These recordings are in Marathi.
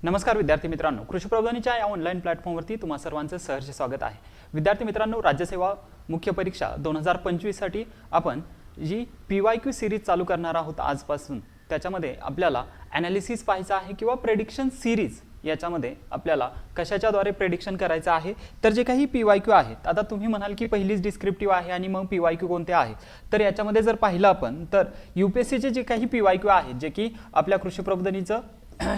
नमस्कार विद्यार्थी मित्रांनो, कृषी प्रबोधिनीच्या या ऑनलाईन प्लॅटफॉर्मवरती तुम्हा सर्वांचं सहर्ष स्वागत आहे। विद्यार्थी मित्रांनो, राज्यसेवा मुख्य परीक्षा 2025 साठी आपण जी PYQ सिरीज चालू करणार आहोत आजपासून, त्याच्यामध्ये आपल्याला ॲनालिसिस पाहायचं आहे किंवा प्रेडिक्शन सिरीज याच्यामध्ये आपल्याला कशाच्या द्वारे प्रेडिक्शन करायचं आहे। तर जे काही PYQ आहेत, आता तुम्ही म्हणाल की पहिलीच डिस्क्रिप्टिव्ह आहे आणि मग PYQ कोणते आहे, तर याच्यामध्ये जर पाहिलं आपण तर UPSC चे जे काही PYQ आहेत, जे की आपल्या कृषी प्रबोधिनीचं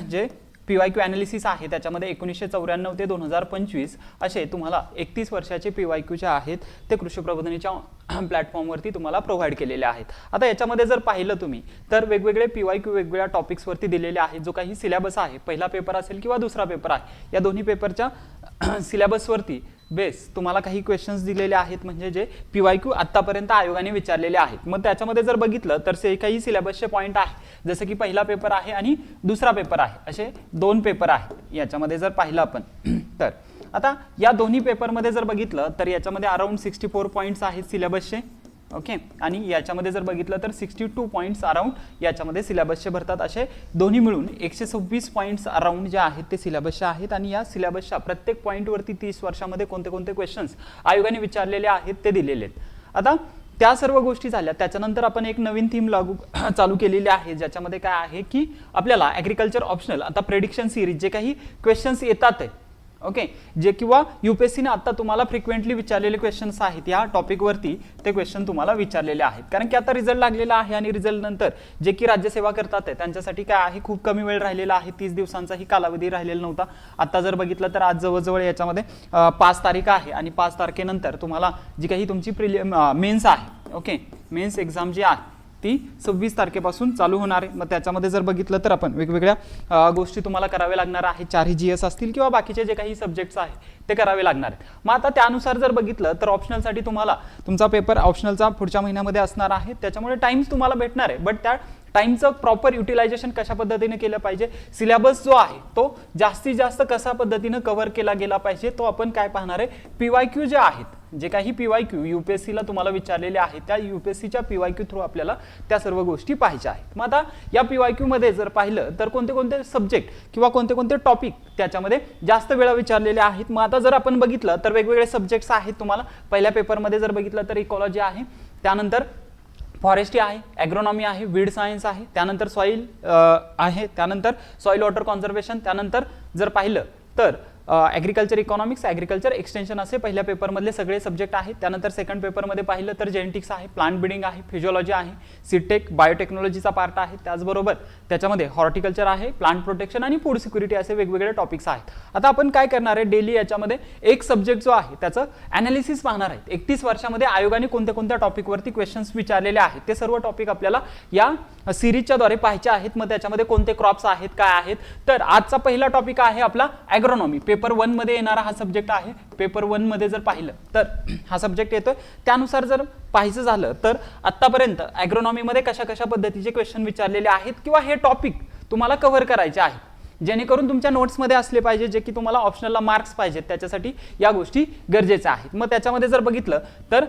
जे PYQ ॲनालिसिस आहे त्याच्यामध्ये 1994 ते 2025 असे तुम्हाला 31 वर्षाचे PYQ जे आहेत ते कृषी प्रबोधिनीच्या प्लॅटफॉर्मवरती तुम्हाला प्रोव्हाइड केलेले आहेत। आता याच्यामध्ये जर पाहिलं तुम्ही तर वेगवेगळे PYQ वेगवेगळ्या टॉपिक्सवरती दिलेले आहेत। जो काही सिलेबस आहे, पहिला पेपर असेल किंवा दुसरा पेपर आहे, या दोन्ही पेपरच्या सिलेबसवरती बेस तुम्हाला काही क्वेश्चन्स दिलेले आहेत, म्हणजे जे PYQ आतापर्यंत आयोगाने विचारलेले आहेत। मग त्याच्यामध्ये जर बघितलं तर ते काही सिलेबसचे पॉइंट आहे, जसं की पहिला पेपर आहे आणि दुसरा पेपर आहे, असे दोन पेपर आहेत याच्यामध्ये जर पाहिलं आपण तर। आता या दोन्ही पेपरमध्ये जर बघितलं तर याच्यामध्ये अराउंड 64 पॉइंट्स आहेत सिलेबसचे, ओके, आणि याच्यामध्ये जर बघितलं तर 62 पॉइंट्स अराउंड याच्यामध्ये सिलेबसचे भरतात। असे दोन्ही मिळून 126 पॉइंट्स अराउंड जे आहेत ते सिलेबसचे आहेत। आणि या सिलेबसच्या प्रत्येक पॉइंटवरती 30 वर्षामध्ये कोणते कोणते क्वेश्चन्स आयोगाने विचारलेले आहेत ते दिलेले आहेत। आता त्या सर्व गोष्टी झाल्या, त्याच्यानंतर आपण एक नवीन थीम चालू केलेली आहे, ज्याच्यामध्ये काय आहे की आपल्याला ॲग्रिकल्चर ऑप्शनल आता प्रेडिक्शन सिरीज जे काही क्वेश्चन्स येतात आहे, ओके, जे किंवा UPSC ने आता तुम्हाला फ्रिक्वेंटली विचारलेले क्वेश्चन्स आहेत या टॉपिकवरती, ते क्वेश्चन तुम्हाला विचारलेले आहेत। कारण की आता रिझल्ट लागलेला आहे आणि रिझल्ट नंतर जे की राज्यसेवा करतात आहे त्यांच्यासाठी काय आहे, खूप कमी वेळ राहिलेला आहे, 30 दिवसांचाही कालावधी राहिलेला नव्हता। आता जर बघितलं तर आज जवळजवळ याच्यामध्ये 5 तारीख आहे आणि 5 तारखेनंतर तुम्हाला जी काही तुमची मेन्स आहे, ओके, मेन्स एक्झाम जी आहे ती 26 तारखेपासून चालू होणार आहे। मग त्याच्यामध्ये जर बघितलं तर आपण वेगवेगळ्या गोष्टी तुम्हाला करावे लागणार आहेत, 4 GS असतील किंवा बाकीचे जे काही सब्जेक्ट्स आहेत ते करावे लागणार आहेत। मग आता त्यानुसार जर बघितलं तर ऑप्शनलसाठी तुम्हाला तुमचा पेपर ऑप्शनलचा पुढच्या महिन्यामध्ये असणार आहे, त्याच्यामुळे टाइम्स तुम्हाला भेटणार आहे। बट त्या टाइमचं प्रॉपर युटिलायझेशन कशा पद्धतीने केलं पाहिजे, सिलेबस जो आहे तो जास्तीत जास्त कशा पद्धतीने कव्हर केला गेला पाहिजे, तो आपण काय पाहणार आहे, PYQ जे आहेत, जे काही PYQ UPSC ला तुम्हाला विचारलेले आहेत त्या UPSCच्या PYQ थ्रू आपल्याला त्या सर्व गोष्टी पाहायच्या आहेत। मग आता या PYQ मध्ये जर पाहिलं तर कोणते कोणते सब्जेक्ट किंवा कोणते कोणते टॉपिक त्याच्यामध्ये जास्त वेळा विचारलेले आहेत। मग आता जर आपण बघितलं तर वेगवेगळे सब्जेक्ट्स आहेत तुम्हाला। पहिल्या पेपरमध्ये जर बघितलं तर इकॉलॉजी आहे, त्यानंतर फॉरेस्ट्री आहे, ॲग्रोनॉमी आहे, वीड सायन्स आहे, त्यानंतर सॉईल आहे, त्यानंतर सॉईल वॉटर कॉन्झर्वेशन, त्यानंतर जर पाहिलं तर ॲग्रिकल्चर इकॉनॉमिक्स, ॲग्रिकल्चर एक्सटेन्शन असे पहिल्या पेपरमधले सगळे सब्जेक्ट आहेत। त्यानंतर सेकंड पेपरमध्ये पाहिलं तर जेनेटिक्स आहे, प्लांट ब्रीडिंग आहे, फिजिओलॉजी आहे, सीटेक बायोटेक्नॉलॉजीचा पार्ट आहे, त्याचबरोबर त्याच्यामध्ये हॉर्टिकल्चर आहे, प्लांट प्रोटेक्शन आणि फूड सिक्युरिटी असे वेगवेगळे टॉपिक्स आहेत। आता आपण काय करणार आहे, डेली याच्यामध्ये एक सब्जेक्ट जो आहे त्याचं ॲनालिसिस पाहणार आहे। 31 वर्षामध्ये आयोगाने कोणत्या कोणत्या टॉपिकवरती क्वेश्चन्स विचारलेले आहेत ते सर्व टॉपिक आपल्याला या सिरीजच्या द्वारे पाहायचे आहेत। मग त्याच्यामध्ये कोणते क्रॉप्स आहेत, काय आहेत, तर आजचा पहिला टॉपिक आहे आपला ॲग्रोनॉमी। पेपर 1 मध्ये येणारा हा सब्जेक्ट आहे। पेपर 1 मध्ये जर पाहिलं तर हा सब्जेक्ट येतोय, त्यानुसार जर पाहायचं झालं तर आतापर्यंत ॲग्रोनॉमी मध्ये कशा कशा पद्धतीचे क्वेश्चन विचारलेले आहेत किंवा हे टॉपिक तुम्हाला कव्हर करायचे आहे, जेणेकरून तुमच्या नोट्समध्ये असले पाहिजे, जे की तुम्हाला ऑप्शनलला मार्क्स पाहिजेत, त्याच्यासाठी या गोष्टी गरजेच्या आहेत। मग त्याच्यामध्ये जर बघितलं तर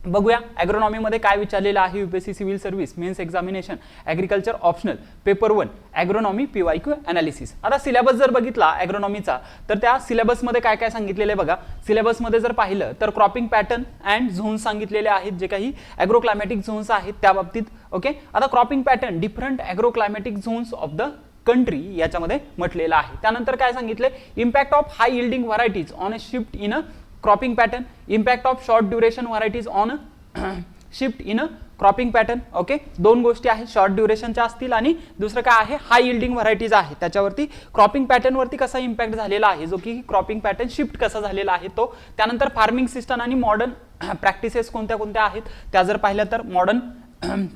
बघूया ॲग्रोनॉमी मध्ये काय विचारलेलं आहे। UPSC civil service mains examination agriculture optional paper 1 agronomy PYQ analysis. आता सिलेबस जर बघितला ॲग्रोनॉमीचा तर त्या सिलेबसमध्ये काय काय सांगितलेलं आहे बघा। सिलेबसमध्ये जर पाहिलं तर क्रॉपिंग पॅटर्न अँड झोन्स सांगितलेले आहेत, जे काही ॲग्रो क्लायमॅटिक झोन्स आहेत त्या बाबतीत, ओके। आता cropping pattern different agro climatic zones of the country याच्यामध्ये म्हटलेलं आहे। त्यानंतर काय सांगितले, impact of high yielding varieties on a shift in a cropping pattern, impact of short duration varieties on shift in a cropping pattern, okay. दोन गोष्टी आहेत, शॉर्ट ड्युरेशनच्या असतील आणि दुसरं काय आहे, हाय यील्डिंग व्हरायटीज आहे, त्याच्यावरती क्रॉपिंग पॅटर्न वरती कसा इम्पॅक्ट झालेला आहे, जो की क्रॉपिंग पॅटर्न शिफ्ट कसा झालेला आहे तो। त्यानंतर फार्मिंग सिस्टम आणि मॉडर्न प्रॅक्टिसेस कोणत्या कोणत्या आहेत त्या जर पाहिलं तर मॉडर्न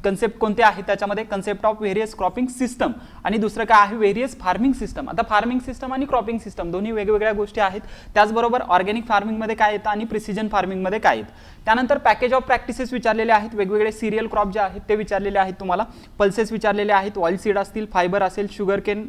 कन्सेप्ट कोणते आहेत, त्याच्यामध्ये concept of various cropping system आणि दुसरं काय आहे, व्हेरियस फार्मिंग सिस्टम। आता फार्मिंग सिस्टम आणि क्रॉपिंग सिस्टम दोन्ही वेगवेगळ्या गोष्टी आहेत। त्याचबरोबर ऑर्गॅनिक फार्मिंग मध्ये काय येतं आणि प्रिसिजन फार्मिंग मध्ये काय येतं। त्यानंतर पॅकेज ऑफ प्रॅक्टिसेस विचारलेले आहेत, वेगवेगळे सिरियल क्रॉप जे आहेत ते विचारलेले आहेत तुम्हाला, पल्सेस विचारलेले आहेत, ऑइल सीड असतील, फायबर असेल, शुगर केन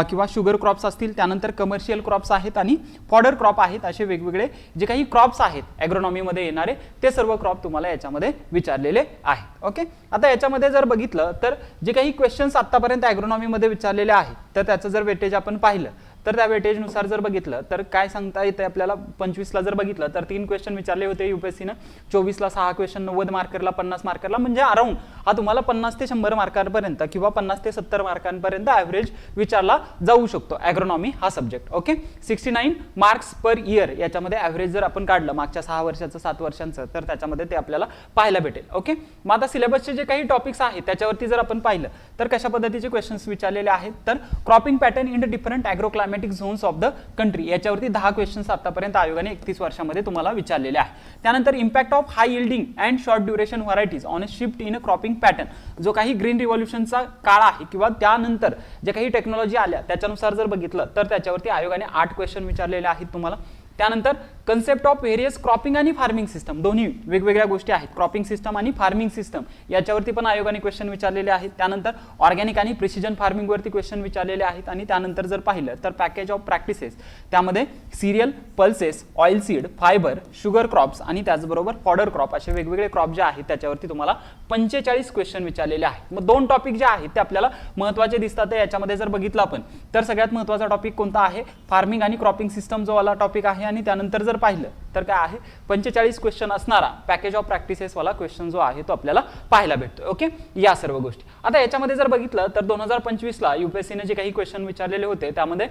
किंवा शुगर क्रॉप्स असतील, त्यानंतर कमर्शियल क्रॉप्स आहेत आणि फॉडर क्रॉप आहेत, असे वेगवेगळे जे काही क्रॉप्स आहेत ॲग्रोनॉमी मध्ये येणारे ते सर्व क्रॉप तुम्हाला याच्यामध्ये विचारलेले आहेत, ओके। आता याच्यामध्ये जर बघितलं तर जे काही क्वेश्चन्स आतापर्यंत ॲग्रोनॉमीमध्ये विचारलेले आहेत तर त्याचं जर वेटेज आपण पाहिलं तर त्या वेटेजनुसार जर बघितलं तर काय सांगता येते आपल्याला 25ला जर बघितलं तर 3 क्वेश्चन विचारले होते यूपीएससीनं, 24ला 6 क्वेश्चन 90 मार्करला 50 मार्करला, म्हणजे अराउंड हा तुम्हाला 50 ते 100 मार्कांपर्यंत किंवा 50 ते 70 मार्कांपर्यंत ॲव्हरेज विचारला जाऊ शकतो ॲग्रोनॉमी हा subject. Okay, 69 marks per year याच्यामध्ये ॲव्हरेज जर आपण काढलं मागच्या 6 वर्षाचं 7 वर्षांचं तर त्याच्यामध्ये ते आपल्याला पाहायला भेटेल. ओके, मग आता सिलेबसचे जे काही टॉपिक्स आहेत त्याच्यावरती जर आपण पाहिलं तर कशा पद्धतीचे क्वेश्चन्स विचारलेले आहेत तर cropping pattern in the different agro climatic zones of the country याच्यावरती 10 क्वेश्चन्स आतापर्यंत आयोगाने 31 वर्षामध्ये तुम्हाला विचारलेले आहे. त्यानंतर impact of high yielding and short duration varieties on a shift in a cropping pattern, जो काही ग्रीन रिव्होल्यूशनचा काळ आहे किंवा त्यानंतर जे काही टेक्नॉलॉजी आल्या त्याच्यानुसार जर बघितलं तर त्याच्यावरती आयोगाने 8 क्वेश्चन विचारलेले आहेत तुम्हाला. त्यानंतर कन्सेप्ट ऑफ व्हेरियस क्रॉपिंग आणि फार्मिंग सिस्टम, दोन्ही वेगवेगळ्या गोष्टी आहेत, क्रॉपिंग सिस्टम आणि फार्मिंग सिस्टम याच्यावरती पण आयोगाने क्वेश्चन विचारलेले आहेत. त्यानंतर ऑर्गॅनिक आणि प्रिसिजन फार्मिंग वरती क्वेश्चन विचारलेले आहेत. आणि त्यानंतर जर पाहिलं तर पॅकेज ऑफ प्रॅक्टिसेस त्यामध्ये serial, pulses, oil seed, fibre, sugar crops आणि त्याचबरोबर फॉडर क्रॉप असे वेगवेगळे क्रॉप जे आहेत त्याच्यावरती तुम्हाला 45 क्वेश्चन विचारलेले आहेत. मग 2 टॉपिक जे आहेत ते आपल्याला महत्त्वाचे दिसतात. याच्यामध्ये जर बघितलं आपण तर सगळ्यात महत्त्वाचा टॉपिक कोणता आहे, फार्मिंग आणि क्रॉपिंग सिस्टम जो वाला टॉपिक आहे. आणि त्यानंतर जर पाहिलं तर काय आहे 45 क्वेश्चन असणारा पॅकेज ऑफ प्रॅक्टिसेस वाला क्वेश्चन जो आहे तो आपल्याला पाहायला भेटतो. ओके, या सर्व गोष्टी. आता याच्यामध्ये जर बघितलं तर 2025ला यूपीएससीने जे काही क्वेश्चन विचारलेले होते त्यामध्ये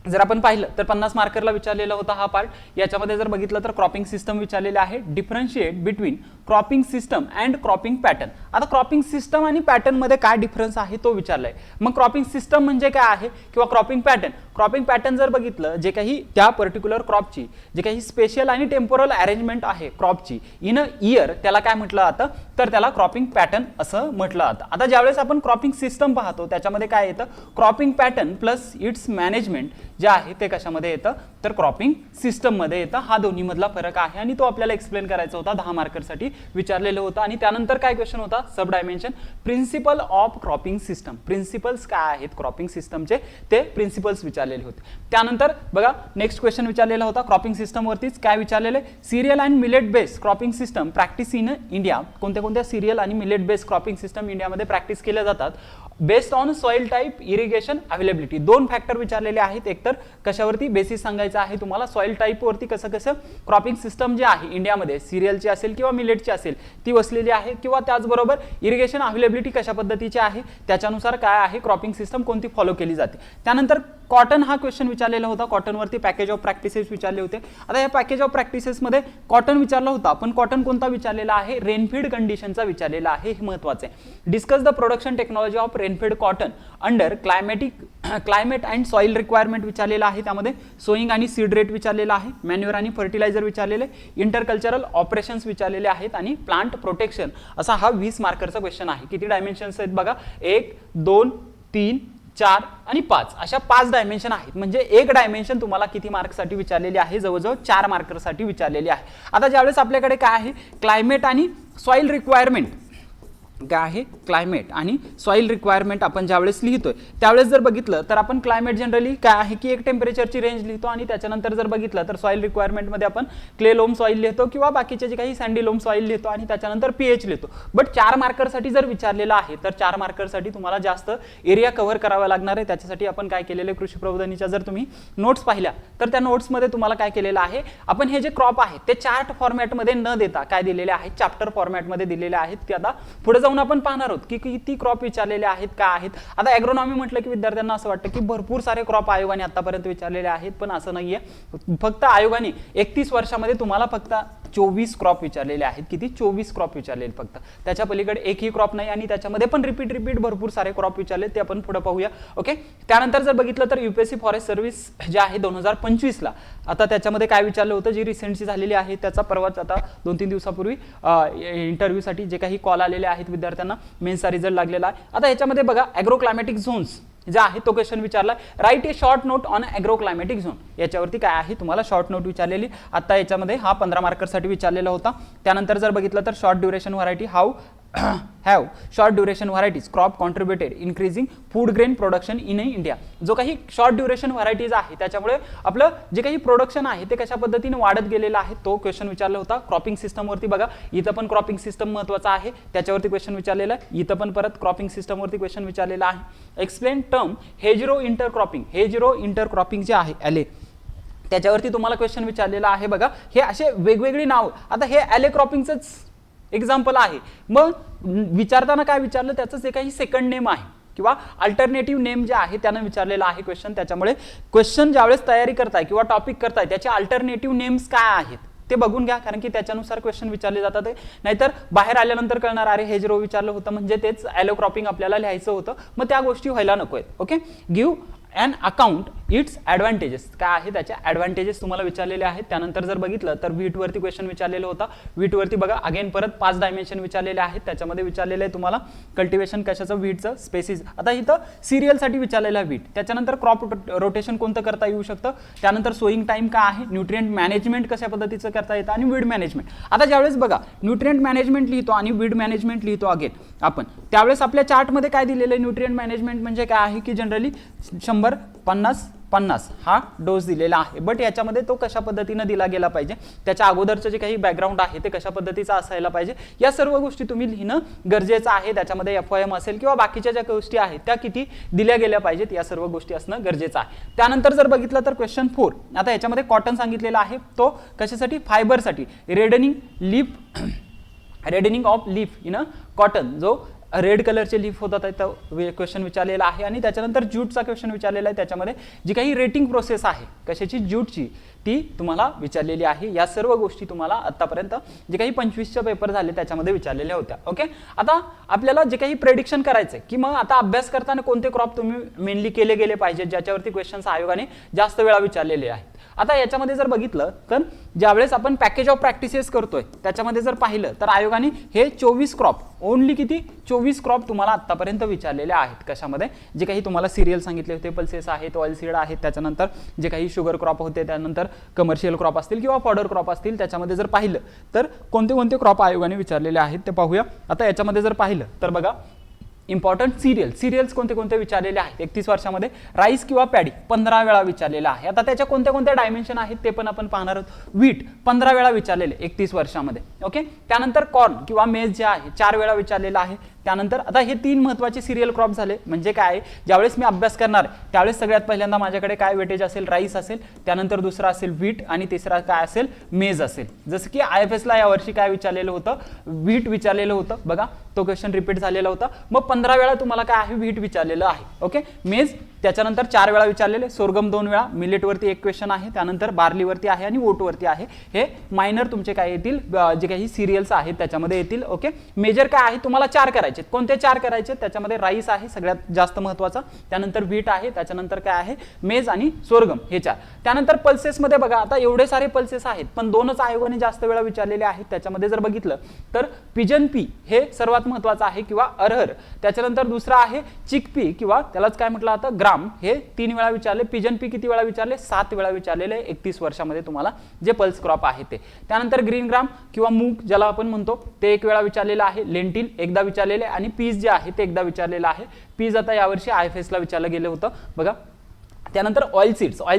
जर आपण पाहिलं तर 50 मार्करला विचारलेला होता हा पार्ट. याच्यामध्ये जर बघितलं तर क्रॉपिंग सिस्टम विचारलेले आहे, differentiate between cropping system and cropping pattern. आता क्रॉपिंग सिस्टम आणि पॅटर्न मध्ये काय डिफरन्स आहे तो विचारलाय. मग क्रॉपिंग सिस्टम म्हणजे काय आहे किंवा क्रॉपिंग पॅटर्न, क्रॉपिंग पॅटर्न जर बघितलं जे काही त्या पर्टिक्युलर क्रॉपची जे काही स्पेशल आणि टेम्पोरल अरेंजमेंट आहे क्रॉपची इन अ इयर त्याला काय म्हटलं जातं तर त्याला क्रॉपिंग पॅटर्न असं म्हटलं जातं. आता ज्यावेळेस आपण क्रॉपिंग सिस्टम पाहतो त्याच्यामध्ये काय येतं, cropping pattern plus it's management जे आहे ते कशामध्ये येतं तर क्रॉपिंग सिस्टम मध्ये येतं. हा दोन्ही मधला फरक आहे आणि तो आपल्याला एक्सप्लेन करायचा होता, 10 मार्करसाठी विचारलेलं होतं. आणि त्यानंतर काय क्वेश्चन होता, sub dimension principle of cropping system, principles काय आहेत क्रॉपिंग सिस्टमचे ते प्रिन्सिपल्स विचारलेले होते. त्यानंतर बघा नेक्स्ट क्वेश्चन विचारलेला होता क्रॉपिंग सिस्टम वरतीच, काय विचारलेले, serial and millet based cropping system practice in India. कोणत्या कोणत्या सिरियल आणि मिलेट बेस्ड क्रॉपिंग सिस्टम इंडियामध्ये प्रॅक्टिस केल्या जातात based on soil type, irrigation, availability. 2 factor विचारलेले आहेत. एक तर कशावरती बेसिस सांगायचं आहे तुम्हाला, सॉइल टाईप वरती कसं कसं क्रॉपिंग सिस्टम जी आहे इंडियामध्ये सिरियलची असेल किंवा मिलेटची असेल ती वसलेली आहे, किंवा त्याचबरोबर इरिगेशन अवेलेबिलिटी कशा पद्धतीची आहे त्याच्यानुसार काय आहे क्रॉपिंग सिस्टम कोणती फॉलो केली जाते. त्यानंतर कॉटन हा क्वेश्चन विचारलेला होता, कॉटनवरती पॅकेज ऑफ प्रॅक्टिसेस विचारले होते. आता या पॅकेज ऑफ प्रॅक्टिसेसमध्ये कॉटन विचारला होता, पण कॉटन कोणता विचारलेला आहे, रेनफीड कंडिशनचा विचारलेला आहे, हे महत्त्वाचं आहे. Discuss the production technology of rainfed cotton under climate and soil requirement विचारलेला आहे. त्यामध्ये सोईंग आणि सीड रेट विचारलेला आहे, मॅन्युअर आणि फर्टिलायझर विचारलेले, इंटरकल्चरल ऑपरेशन्स विचारलेले आहेत आणि प्लांट प्रोटेक्शन असा हा 20 मार्करचा क्वेश्चन आहे. किती डायमेन्शन्स आहेत बघा, 1, 2, 3, 4 आणि 5 अशा 5 डायमेन्शन आहेत. म्हणजे एक डायमेन्शन तुम्हाला किती मार्कसाठी विचारलेली आहे, जवळजवळ 4 मार्करसाठी विचारलेली आहे. आता ज्यावेळेस आपल्याकडे काय आहे क्लायमेट आणि सॉइल रिक्वायरमेंट काय आहे, क्लायमेट आणि सॉइल रिक्वायरमेंट आपण ज्यावेळेस लिहितोय त्यावेळेस जर बघितलं तर आपण क्लायमेट जनरली काय आहे की एक टेम्परेचरची रेंज लिहितो आणि त्याच्यानंतर जर बघितलं तर सॉइल रिक्वायरमेंटमध्ये आपण क्ले लोम सॉइल लिहितो किंवा बाकीचे जे काही सँडी लोम सॉइल लिहितो आणि त्याच्यानंतर पीएच लिहितो. बट 4 मार्करसाठी जर विचारलेलं आहे तर 4 मार्करसाठी तुम्हाला जास्त एरिया कव्हर करावा लागणार आहे. त्याच्यासाठी आपण काय केलेलं आहे, कृषी प्रबोधिनीच्या जर तुम्ही नोट्स पाहिल्या तर त्या नोट्समध्ये तुम्हाला काय केलेलं आहे, आपण हे जे क्रॉप आहेत ते चार्ट फॉर्मॅटमध्ये न देता काय दिलेले आहेत, चॅप्टर फॉर्मॅटमध्ये दिलेले आहेत. ते आता पुढे जाऊन आपण पाहणार आहोत की किती क्रॉप विचारलेले आहेत, काय आहेत. आता ॲग्रोनॉमी म्हटलं की विद्यार्थ्यांना असं वाटतं की भरपूर सारे क्रॉप आयोगाने आतापर्यंत विचारलेले आहेत, पण असं नाहीये. फक्त आयोगाने 31 वर्षामध्ये तुम्हाला फक्त 24 क्रॉप विचारलेले आहेत. किती, 24 क्रॉप विचारलेले फक्त, त्याच्या पलीकडे एकही क्रॉप नाही. आणि त्याच्यामध्ये पण रिपीट भरपूर सारे क्रॉप विचारले, ते आपण पुढे पाहूया. ओके, त्यानंतर जर बघितलं तर यूपीएससी फॉरेस्ट सर्व्हिस जे आहे 2025ला आता त्याच्यामध्ये काय विचारलं होतं, जी रिसेंटची झालेली आहे त्याचा परवाच आता 2-3 दिवसापूर्वी इंटरव्ह्यूसाठी जे काही कॉल आलेले आहेत विद्यार्थ्यांना, मेन्सचा रिझल्ट लागलेला आहे. आता याच्यामध्ये बघा ॲग्रो क्लायमॅटिक झोन्स जे आहे तो क्वेश्चन विचारला, write a short note on agro climatic zone. याच्यावरती काय आहे तुम्हाला शॉर्ट नोट विचारलेली. आता याच्यामध्ये हा 15 मार्करसाठी विचारलेला होता. त्यानंतर जर बघितलं तर short duration variety, how have short duration varieties crop contributed increasing food grain production in India. जो काही शॉर्ट ड्युरेशन व्हरायटीज आहे त्याच्यामुळे आपलं जे काही प्रोडक्शन आहे ते कशा पद्धतीने वाढत गेलेलं आहे तो क्वेश्चन विचारला होता. क्रॉपिंग सिस्टमवरती बघा, इथं पण क्रॉपिंग सिस्टम महत्त्वाचा आहे, त्याच्यावरती क्वेश्चन विचारलेला आहे. इथं पण परत क्रॉपिंग सिस्टमवरती क्वेश्चन विचारलेला आहे. Explain term hedgerow intercropping. Hedgerow intercropping जे आहे एले, त्याच्यावरती तुम्हाला क्वेश्चन विचारलेला आहे. बघा हे असे वेगवेगळी नाव, आता हे एले क्रॉपिंगचंच एक्झाम्पल आहे. मग विचारताना काय विचारलं, त्याचं जे काही सेकंड नेम आहे किंवा अल्टरनेटिव्ह नेम जे आहे त्यानं विचारलेला आहे क्वेश्चन. त्याच्यामुळे क्वेश्चन ज्यावेळेस तयारी करताय किंवा टॉपिक करताय त्याचे अल्टरनेटिव्ह नेम्स काय आहेत ते बघून घ्या, कारण की त्याच्यानुसार क्वेश्चन विचारले जातात. नाहीतर बाहेर आल्यानंतर कळणार अरे हेजरो विचारलं होतं म्हणजे तेच ॲलो क्रॉपिंग आपल्याला लिहायचं होतं, मग त्या गोष्टी व्हायला नको आहेत. Okay, give and account it's advantages. काय आहे त्याच्या ॲडव्हान्टेजेस तुम्हाला विचारलेले आहेत. त्यानंतर जर बघितलं तर वीटवरती क्वेश्चन विचारलेलं होता. वीटवरती बघा अगेन परत 5 डायमेन्शन विचारलेले आहेत. त्याच्यामध्ये विचारलेलं आहे तुम्हाला कल्टिवेशन कशाचं, वीटचं स्पेसिस. आता इथं सिरियलसाठी विचारलेलं आहे वीट. त्याच्यानंतर क्रॉप रोटेशन कोणतं करता येऊ शकतं, त्यानंतर सोईंग टाइम काय आहे, न्यूट्रिएंट मॅनेजमेंट कशा पद्धतीचं करता येतं आणि वीड मॅनेजमेंट. आता ज्यावेळेस बघा न्यूट्रिएंट मॅनेजमेंट लिहितो आणि वीड मॅनेजमेंट लिहितो अगेन आपण, त्यावेळेस आपल्या चार्टमध्ये काय दिलेलं आहे, न्यूट्रिएंट मॅनेजमेंट म्हणजे काय आहे की जनरली 100 50 हा डोस दिलेला आहे. बट याच्यामध्ये तो कशा पद्धतीनं दिला गेला पाहिजे, त्याच्या अगोदरचं जे काही बॅकग्राऊंड आहे ते कशा पद्धतीचं असायला पाहिजे, या सर्व गोष्टी तुम्ही लिहिणं गरजेचं आहे. त्याच्यामध्ये FOM असेल किंवा बाकीच्या ज्या गोष्टी आहेत त्या किती दिल्या गेल्या पाहिजेत या सर्व गोष्टी असणं गरजेचं आहे. त्यानंतर जर बघितलं तर क्वेश्चन 4, आता याच्यामध्ये कॉटन सांगितलेला आहे, तो कशासाठी, फायबरसाठी. Reddening of leaf in a cotton, जो रेड कलरचे लीफ होतात क्वेश्चन विचारलेला आहे. आणि त्याच्यानंतर ज्यूटचा क्वेश्चन विचारलेला आहे. त्याच्यामध्ये जी काही रेटिंग प्रोसेस आहे कशाची, ज्यूटची, ती तुम्हाला विचारलेली आहे. या सर्व गोष्टी तुम्हाला आतापर्यंत जे काही 25चे पेपर झाले त्याच्यामध्ये विचारलेल्या होत्या. ओके, आता आपल्याला जे काही प्रेडिक्शन करायचंय की मग आता अभ्यास करताना कोणते क्रॉप तुम्ही मेनली केले गेले पाहिजेत, ज्याच्यावरती क्वेश्चन्स आयोगाने जास्त वेळा विचारलेले आहेत. आता याच्यामध्ये जर बघितलं तर ज्यावेळेस आपण पॅकेज ऑफ प्रॅक्टिसेस करतोय त्याच्यामध्ये जर पाहिलं तर आयोगाने हे 24 क्रॉप, ओनली किती 24 क्रॉप तुम्हाला आतापर्यंत विचारलेले आहेत. कशामध्ये, जे काही तुम्हाला सिरियल सांगितले होते, पल्सेस आहेत, ऑइल सीड आहेत, त्याच्यानंतर जे काही शुगर क्रॉप होते, त्यानंतर कमर्शियल क्रॉप असतील किंवा फॉडर क्रॉप असतील, त्याच्यामध्ये जर पाहिलं तर कोणते कोणते क्रॉप आयोगाने विचारलेले आहेत ते पाहूया. आता याच्यामध्ये जर पाहिलं तर बघा इम्पॉर्टंट सिरियल्स कोणते कोणते विचारलेले आहेत. 31 वर्षामध्ये राईस किंवा पॅडी 15 वेळा विचारलेला आहे. आता त्याच्या कोणत्या कोणत्या डायमेन्शन आहेत ते पण आपण पाहणार आहोत. वीट 15 वेळा विचारलेले 31 वर्षामध्ये. ओके, त्यानंतर कॉर्न किंवा मेज जे आहे 4 वेळा विचारलेला आहे. त्यानंतर आता हे 3 महत्त्वाचे सिरियल क्रॉप झाले. म्हणजे काय, ज्यावेळेस मी अभ्यास करणार त्यावेळेस सगळ्यात पहिल्यांदा माझ्याकडे काय वेटेज असेल, राईस असेल, त्यानंतर दुसरा असेल व्हीट आणि तिसरा काय असेल, मेज असेल. जसं की IFSला यावर्षी काय विचारलेलं होतं, व्हीट विचारलेलं होतं. बघा तो क्वेश्चन रिपीट झालेला होता. मग 15 वेळा तुम्हाला काय आहे, व्हीट विचारलेलं आहे. ओके, मेज त्याच्यानंतर 4 वेळा विचारलेले, सोरगम 2 वेळा, मिलेटवरती 1 क्वेश्चन आहे, त्यानंतर बार्लीवरती आहे आणि ओटवरती आहे. हे मायनर तुमचे काय येतील, जे काही सिरियल्स आहेत त्याच्यामध्ये येतील. ओके, मेजर काय आहे तुम्हाला 4 करायचे. कोणते 4 करायचे, त्याच्यामध्ये राईस आहे सगळ्यात जास्त महत्त्वाचा, त्यानंतर व्हीट आहे, त्याच्यानंतर काय आहे मेज आणि सोरगम, हे 4. त्यानंतर पल्सेसमध्ये बघा आता एवढे सारे पल्सेस आहेत पण 2च आयोगाने जास्त वेळा विचारलेले आहेत. त्याच्यामध्ये जर बघितलं तर पिजन पी हे सर्वात महत्त्वाचं आहे किंवा अरहर. त्याच्यानंतर दुसरा आहे चिकपी किंवा त्यालाच काय म्हटलं आता ग्राम, हे 3 वेळा विचारले. पिजन पी किती वेळा विचारले, 7 वेळा विचारलेले 31 वर्षामध्ये तुम्हाला जे पल्स क्रॉप आहे ते. त्यानंतर ग्रीन ग्राम किंवा मूग ज्याला आपण म्हणतो ते 1 वेळा विचारलेलं आहे. लेंटिल एकदा विचारलेले आणि पीज जे आहे ते एकदा विचारलेलं आहे. पीज आता यावर्षी IFSला विचारलं गेलं होतं बघा. त्यानंतर ऑइल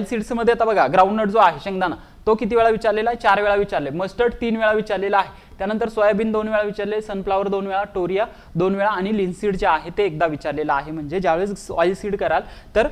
सीड्स मध्ये आता बघा ग्राउंडनट जो आहे शेंगदाणा तो किती वेळा विचारलेला आहे, 4 वेळा विचारले. मस्टर्ड 3 वेळा विचारलेला आहे. त्यानंतर सोयाबीन 2 वेळा विचारले, सनफ्लावर 2 वेळा, टोरिया 2 वेळा आणि लिनसीड जे आहे ते एकदा विचारलेलं आहे. म्हणजे ज्यावेळेस ऑइल सीड कराल तर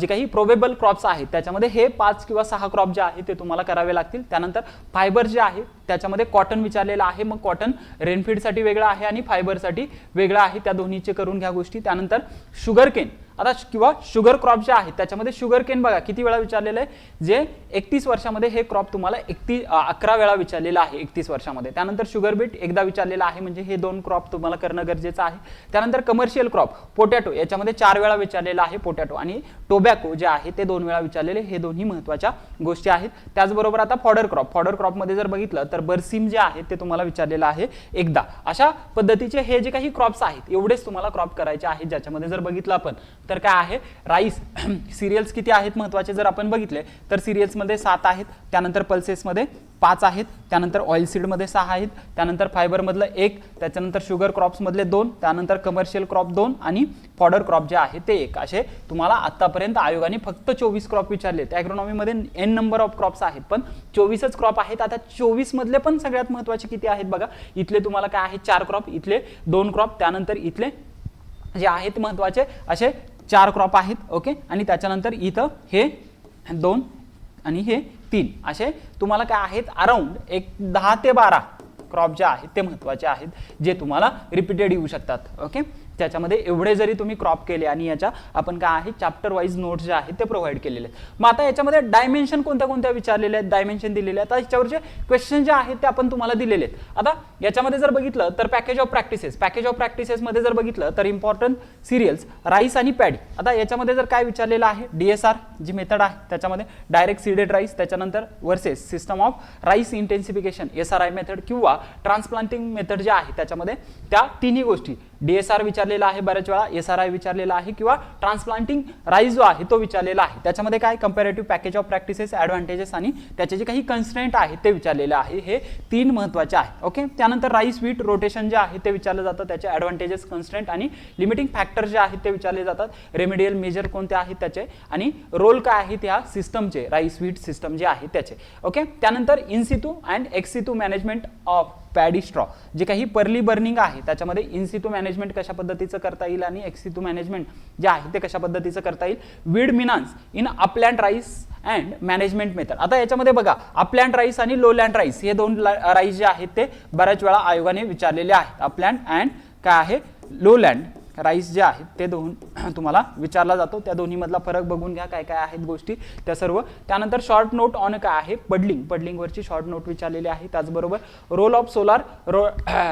जे काही प्रोबेबल क्रॉप्स आहेत त्याच्यामध्ये हे 5 किंवा 6 क्रॉप जे आहे ते तुम्हाला करावे लागतील. त्यानंतर फायबर जे आहे त्याच्यामध्ये कॉटन विचारलेलं आहे. मग कॉटन रेनफीडसाठी वेगळं आहे आणि फायबरसाठी वेगळं आहे, त्या दोन्हीचे करून घ्या गोष्टी. त्यानंतर शुगर केन आता किंवा शुगर क्रॉप जे आहे त्याच्यामध्ये शुगर केन बघा किती वेळा विचारलेलं आहे, जे 31 वर्षामध्ये हे क्रॉप तुम्हाला 11 वेळा विचारलेलं आहे 31 वर्षामध्ये. त्यानंतर शुगर बीट एकदा विचारलेलं आहे, म्हणजे हे 2 क्रॉप तुम्हाला करणं गरजेचं आहे. त्यानंतर कमर्शियल क्रॉप पोटॅटो याच्यामध्ये 4 वेळा विचारलेला आहे पोटॅटो, आणि टोबॅको जे आहे ते 2 वेळा विचारलेले. हे दोन्ही महत्त्वाच्या गोष्टी आहेत. त्याचबरोबर आता फॉडर क्रॉपमध्ये जर बघितलं तर बरसीम जे आहे ते तुम्हाला विचारलेलं आहे एकदा. अशा पद्धतीचे हे जे काही क्रॉप्स आहेत एवढेच तुम्हाला क्रॉप करायचे आहेत, ज्याच्यामध्ये जर बघितलं आपण तर काय आहे राईस सिरियल्स किती आहेत महत्त्वाचे जर आपण बघितले तर सिरियल्समध्ये 7 आहेत, त्यानंतर पल्सेसमध्ये 5 आहेत, त्यानंतर ऑइल सीडमध्ये 6 आहेत, त्यानंतर फायबरमधलं 1, त्याच्यानंतर शुगर क्रॉप्समधले 2, त्यानंतर कमर्शियल क्रॉप 2 आणि फॉडर क्रॉप जे आहे ते 1. असे तुम्हाला आतापर्यंत आयोगाने फक्त 24 क्रॉप विचारले. ॲग्रोनॉमीमध्ये एन नंबर ऑफ क्रॉप्स आहेत पण 24च क्रॉप आहेत. आता 24 मधले पण सगळ्यात महत्त्वाचे किती आहेत बघा. इथले तुम्हाला काय आहे 4 क्रॉप, इथले 2 क्रॉप, त्यानंतर इथले जे आहेत महत्त्वाचे असे 4 क्रॉप आहेत. ओके, आणि त्याच्यानंतर इथं हे 2 आणि हे 3 असे तुम्हाला काय आहेत अराउंड 10 ते 12 क्रॉप जे आहेत ते महत्त्वाचे आहेत जे तुम्हाला रिपीटेड येऊ शकतात. ओके, त्याच्यामध्ये एवढे जरी तुम्ही क्रॉप केले आणि याच्या आपण काय आहे चॅप्टर वाईज नोट्स जे आहेत ते प्रोव्हाइड केलेले आहेत. मग आता याच्यामध्ये डायमेन्शन कोणत्या कोणत्या विचारलेले आहेत, डायमेन्शन दिलेले आहेत. आता याच्यावरचे क्वेश्चन जे आहेत ते आपण तुम्हाला दिलेले आहेत. आता याच्यामध्ये जर बघितलं तर पॅकेज ऑफ प्रॅक्टिसेस मध्ये जर बघितलं तर इम्पॉर्टंट सिरियल्स राईस आणि पॅडी. आता याच्यामध्ये जर काय विचारलेलं आहे DSR जी मेथड आहे त्याच्यामध्ये डायरेक्ट सीडेड राईस, त्याच्यानंतर versus system of rice intensification SRI method किंवा ट्रान्सप्लांटिंग मेथड जे आहे त्याच्यामध्ये त्या तिन्ही गोष्टी DSR विचारलेला आहे बऱ्याच वेळा, SRI विचारलेला आहे किंवा ट्रान्सप्लांटिंग राईस जो आहे तो विचारलेला आहे. त्याच्यामध्ये काय comparative package of practices, advantages आणि त्याचे जे काही कन्स्ट्रेंट आहेत ते विचारलेले आहे. हे 3 महत्त्वाचे आहे. ओके, त्यानंतर राईस व्हीट रोटेशन जे आहे ते विचारलं जातं, त्याचे ॲडव्हान्टेजेस, कन्स्ट्रेंट आणि लिमिटिंग फॅक्टर जे आहेत ते विचारले जातात. रेमेडियल मेजर कोणते आहेत त्याचे आणि रोल काय आहेत या सिस्टमचे, राईस व्हीट सिस्टम जे आहे त्याचे. ओके, त्यानंतर in situ and ex situ management of paddy straw जे काही पर्ली बर्निंग आहे त्याच्यामध्ये इन सितू मॅनेजमेंट कशा पद्धतीचं करता येईल आणि एक्स सितू मॅनेजमेंट जे आहे ते कशा पद्धतीचं करता येईल. Weed menace in upland rice and management method. आता याच्यामध्ये बघा अपलँड राईस आणि लोलँड राईस हे 2 राईस जे आहेत ते बऱ्याच वेळा आयोगाने विचारलेले आहेत. अपलँड अँड काय आहे लोलँड राईस जे आहेत ते 2 तुम्हाला विचारला जातो. त्या दोन्ही मधला फरक बघून घ्या काय काय आहेत गोष्टी त्या सर्व. त्यानंतर शॉर्ट नोट ऑन काय आहे पडलिंगवरची शॉर्ट नोट विचारलेली आहे. त्याचबरोबर role of solar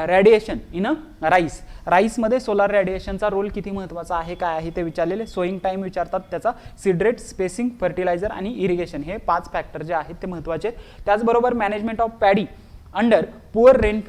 radiation in राईसमध्ये सोलार रेडिएशनचा रोल किती महत्त्वाचा आहे काय आहे ते विचारलेले. सोईंग टाइम विचारतात त्याचा, सीड रेट, स्पेसिंग, फर्टिलायझर आणि इरिगेशन हे 5 फॅक्टर जे आहेत ते महत्त्वाचे आहेत. त्याचबरोबर management of paddy under poor rain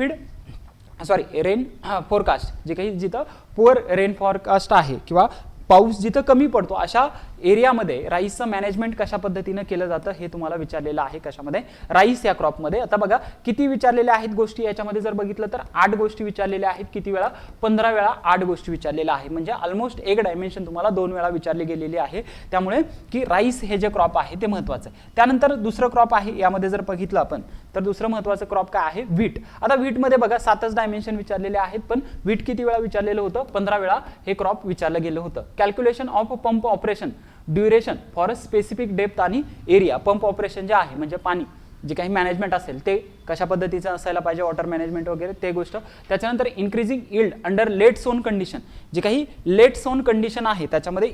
forecast जे काही जिथं पुअर रेन फॉरकास्ट आहे किंवा पाऊस जिथं कमी पडतो अशा एरियामध्ये राईसचं मॅनेजमेंट कशा पद्धतीनं केलं जातं हे तुम्हाला विचारलेलं आहे. कशामध्ये राईस या क्रॉपमध्ये. आता बघा किती विचारलेल्या आहेत गोष्टी याच्यामध्ये जर बघितलं तर 8 गोष्टी विचारलेल्या आहेत. किती वेळा 15 वेळा 8 गोष्टी विचारलेल्या आहे. म्हणजे ऑलमोस्ट एक डायमेन्शन तुम्हाला 2 वेळा विचारली गेलेली आहे. त्यामुळे की राईस हे जे क्रॉप आहे ते महत्त्वाचं आहे. त्यानंतर दुसरं क्रॉप आहे यामध्ये जर बघितलं आपण तर दुसरं महत्त्वाचं क्रॉप काय आहे व्हीट. आता व्हीटमध्ये बघा 7च डायमेन्शन विचारलेले आहेत पण व्हीट किती वेळा विचारलेलं होतं 15 वेळा हे क्रॉप विचारलं गेलं होतं. Calculation of pump operation duration for a specific depth आणि एरिया. पंप ऑपरेशन जे आहे म्हणजे पाणी जे काही मॅनेजमेंट असेल ते कशा पद्धतीचं असायला पाहिजे, वॉटर मॅनेजमेंट वगैरे ते गोष्ट. त्याच्यानंतर इन्क्रीजिंग इल्ड अंडर लेट सोन कंडिशन जे काही लेट सोन कंडिशन आहे त्याच्यामध्ये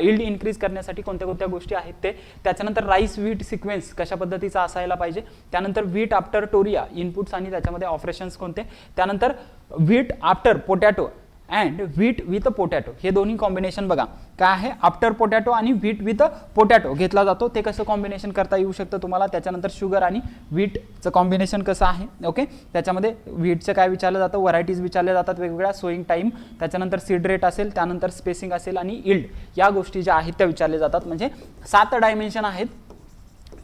इल्ड इन्क्रीज करण्यासाठी कोणत्या कोणत्या गोष्टी आहेत ते. त्याच्यानंतर राईस व्हीट सिक्वेन्स कशा पद्धतीचा असायला पाहिजे. त्यानंतर व्हीट आफ्टर टोरिया इनपुट्स आणि त्याच्यामध्ये ऑपरेशन्स कोणते. त्यानंतर wheat after potato and wheat with potato हे दोन्ही कॉम्बिनेशन बघा काय आहे आफ्टर पोटॅटो आणि व्हीट विथ पोटॅटो घेतला जातो. ते कसं कॉम्बिनेशन करता येऊ शकतं तुम्हाला. त्याच्यानंतर शुगर आणि व्हीटचं कॉम्बिनेशन कसं आहे. ओके, त्याच्यामध्ये व्हीटचं काय विचारलं जातं, व्हरायटीज विचारल्या जातात वेगवेगळ्या, सोईंग टाईम, त्याच्यानंतर सीड रेट असेल, त्यानंतर स्पेसिंग असेल आणि इल्ड या गोष्टी ज्या आहेत त्या विचारल्या जातात. म्हणजे 7 डायमेन्शन आहेत.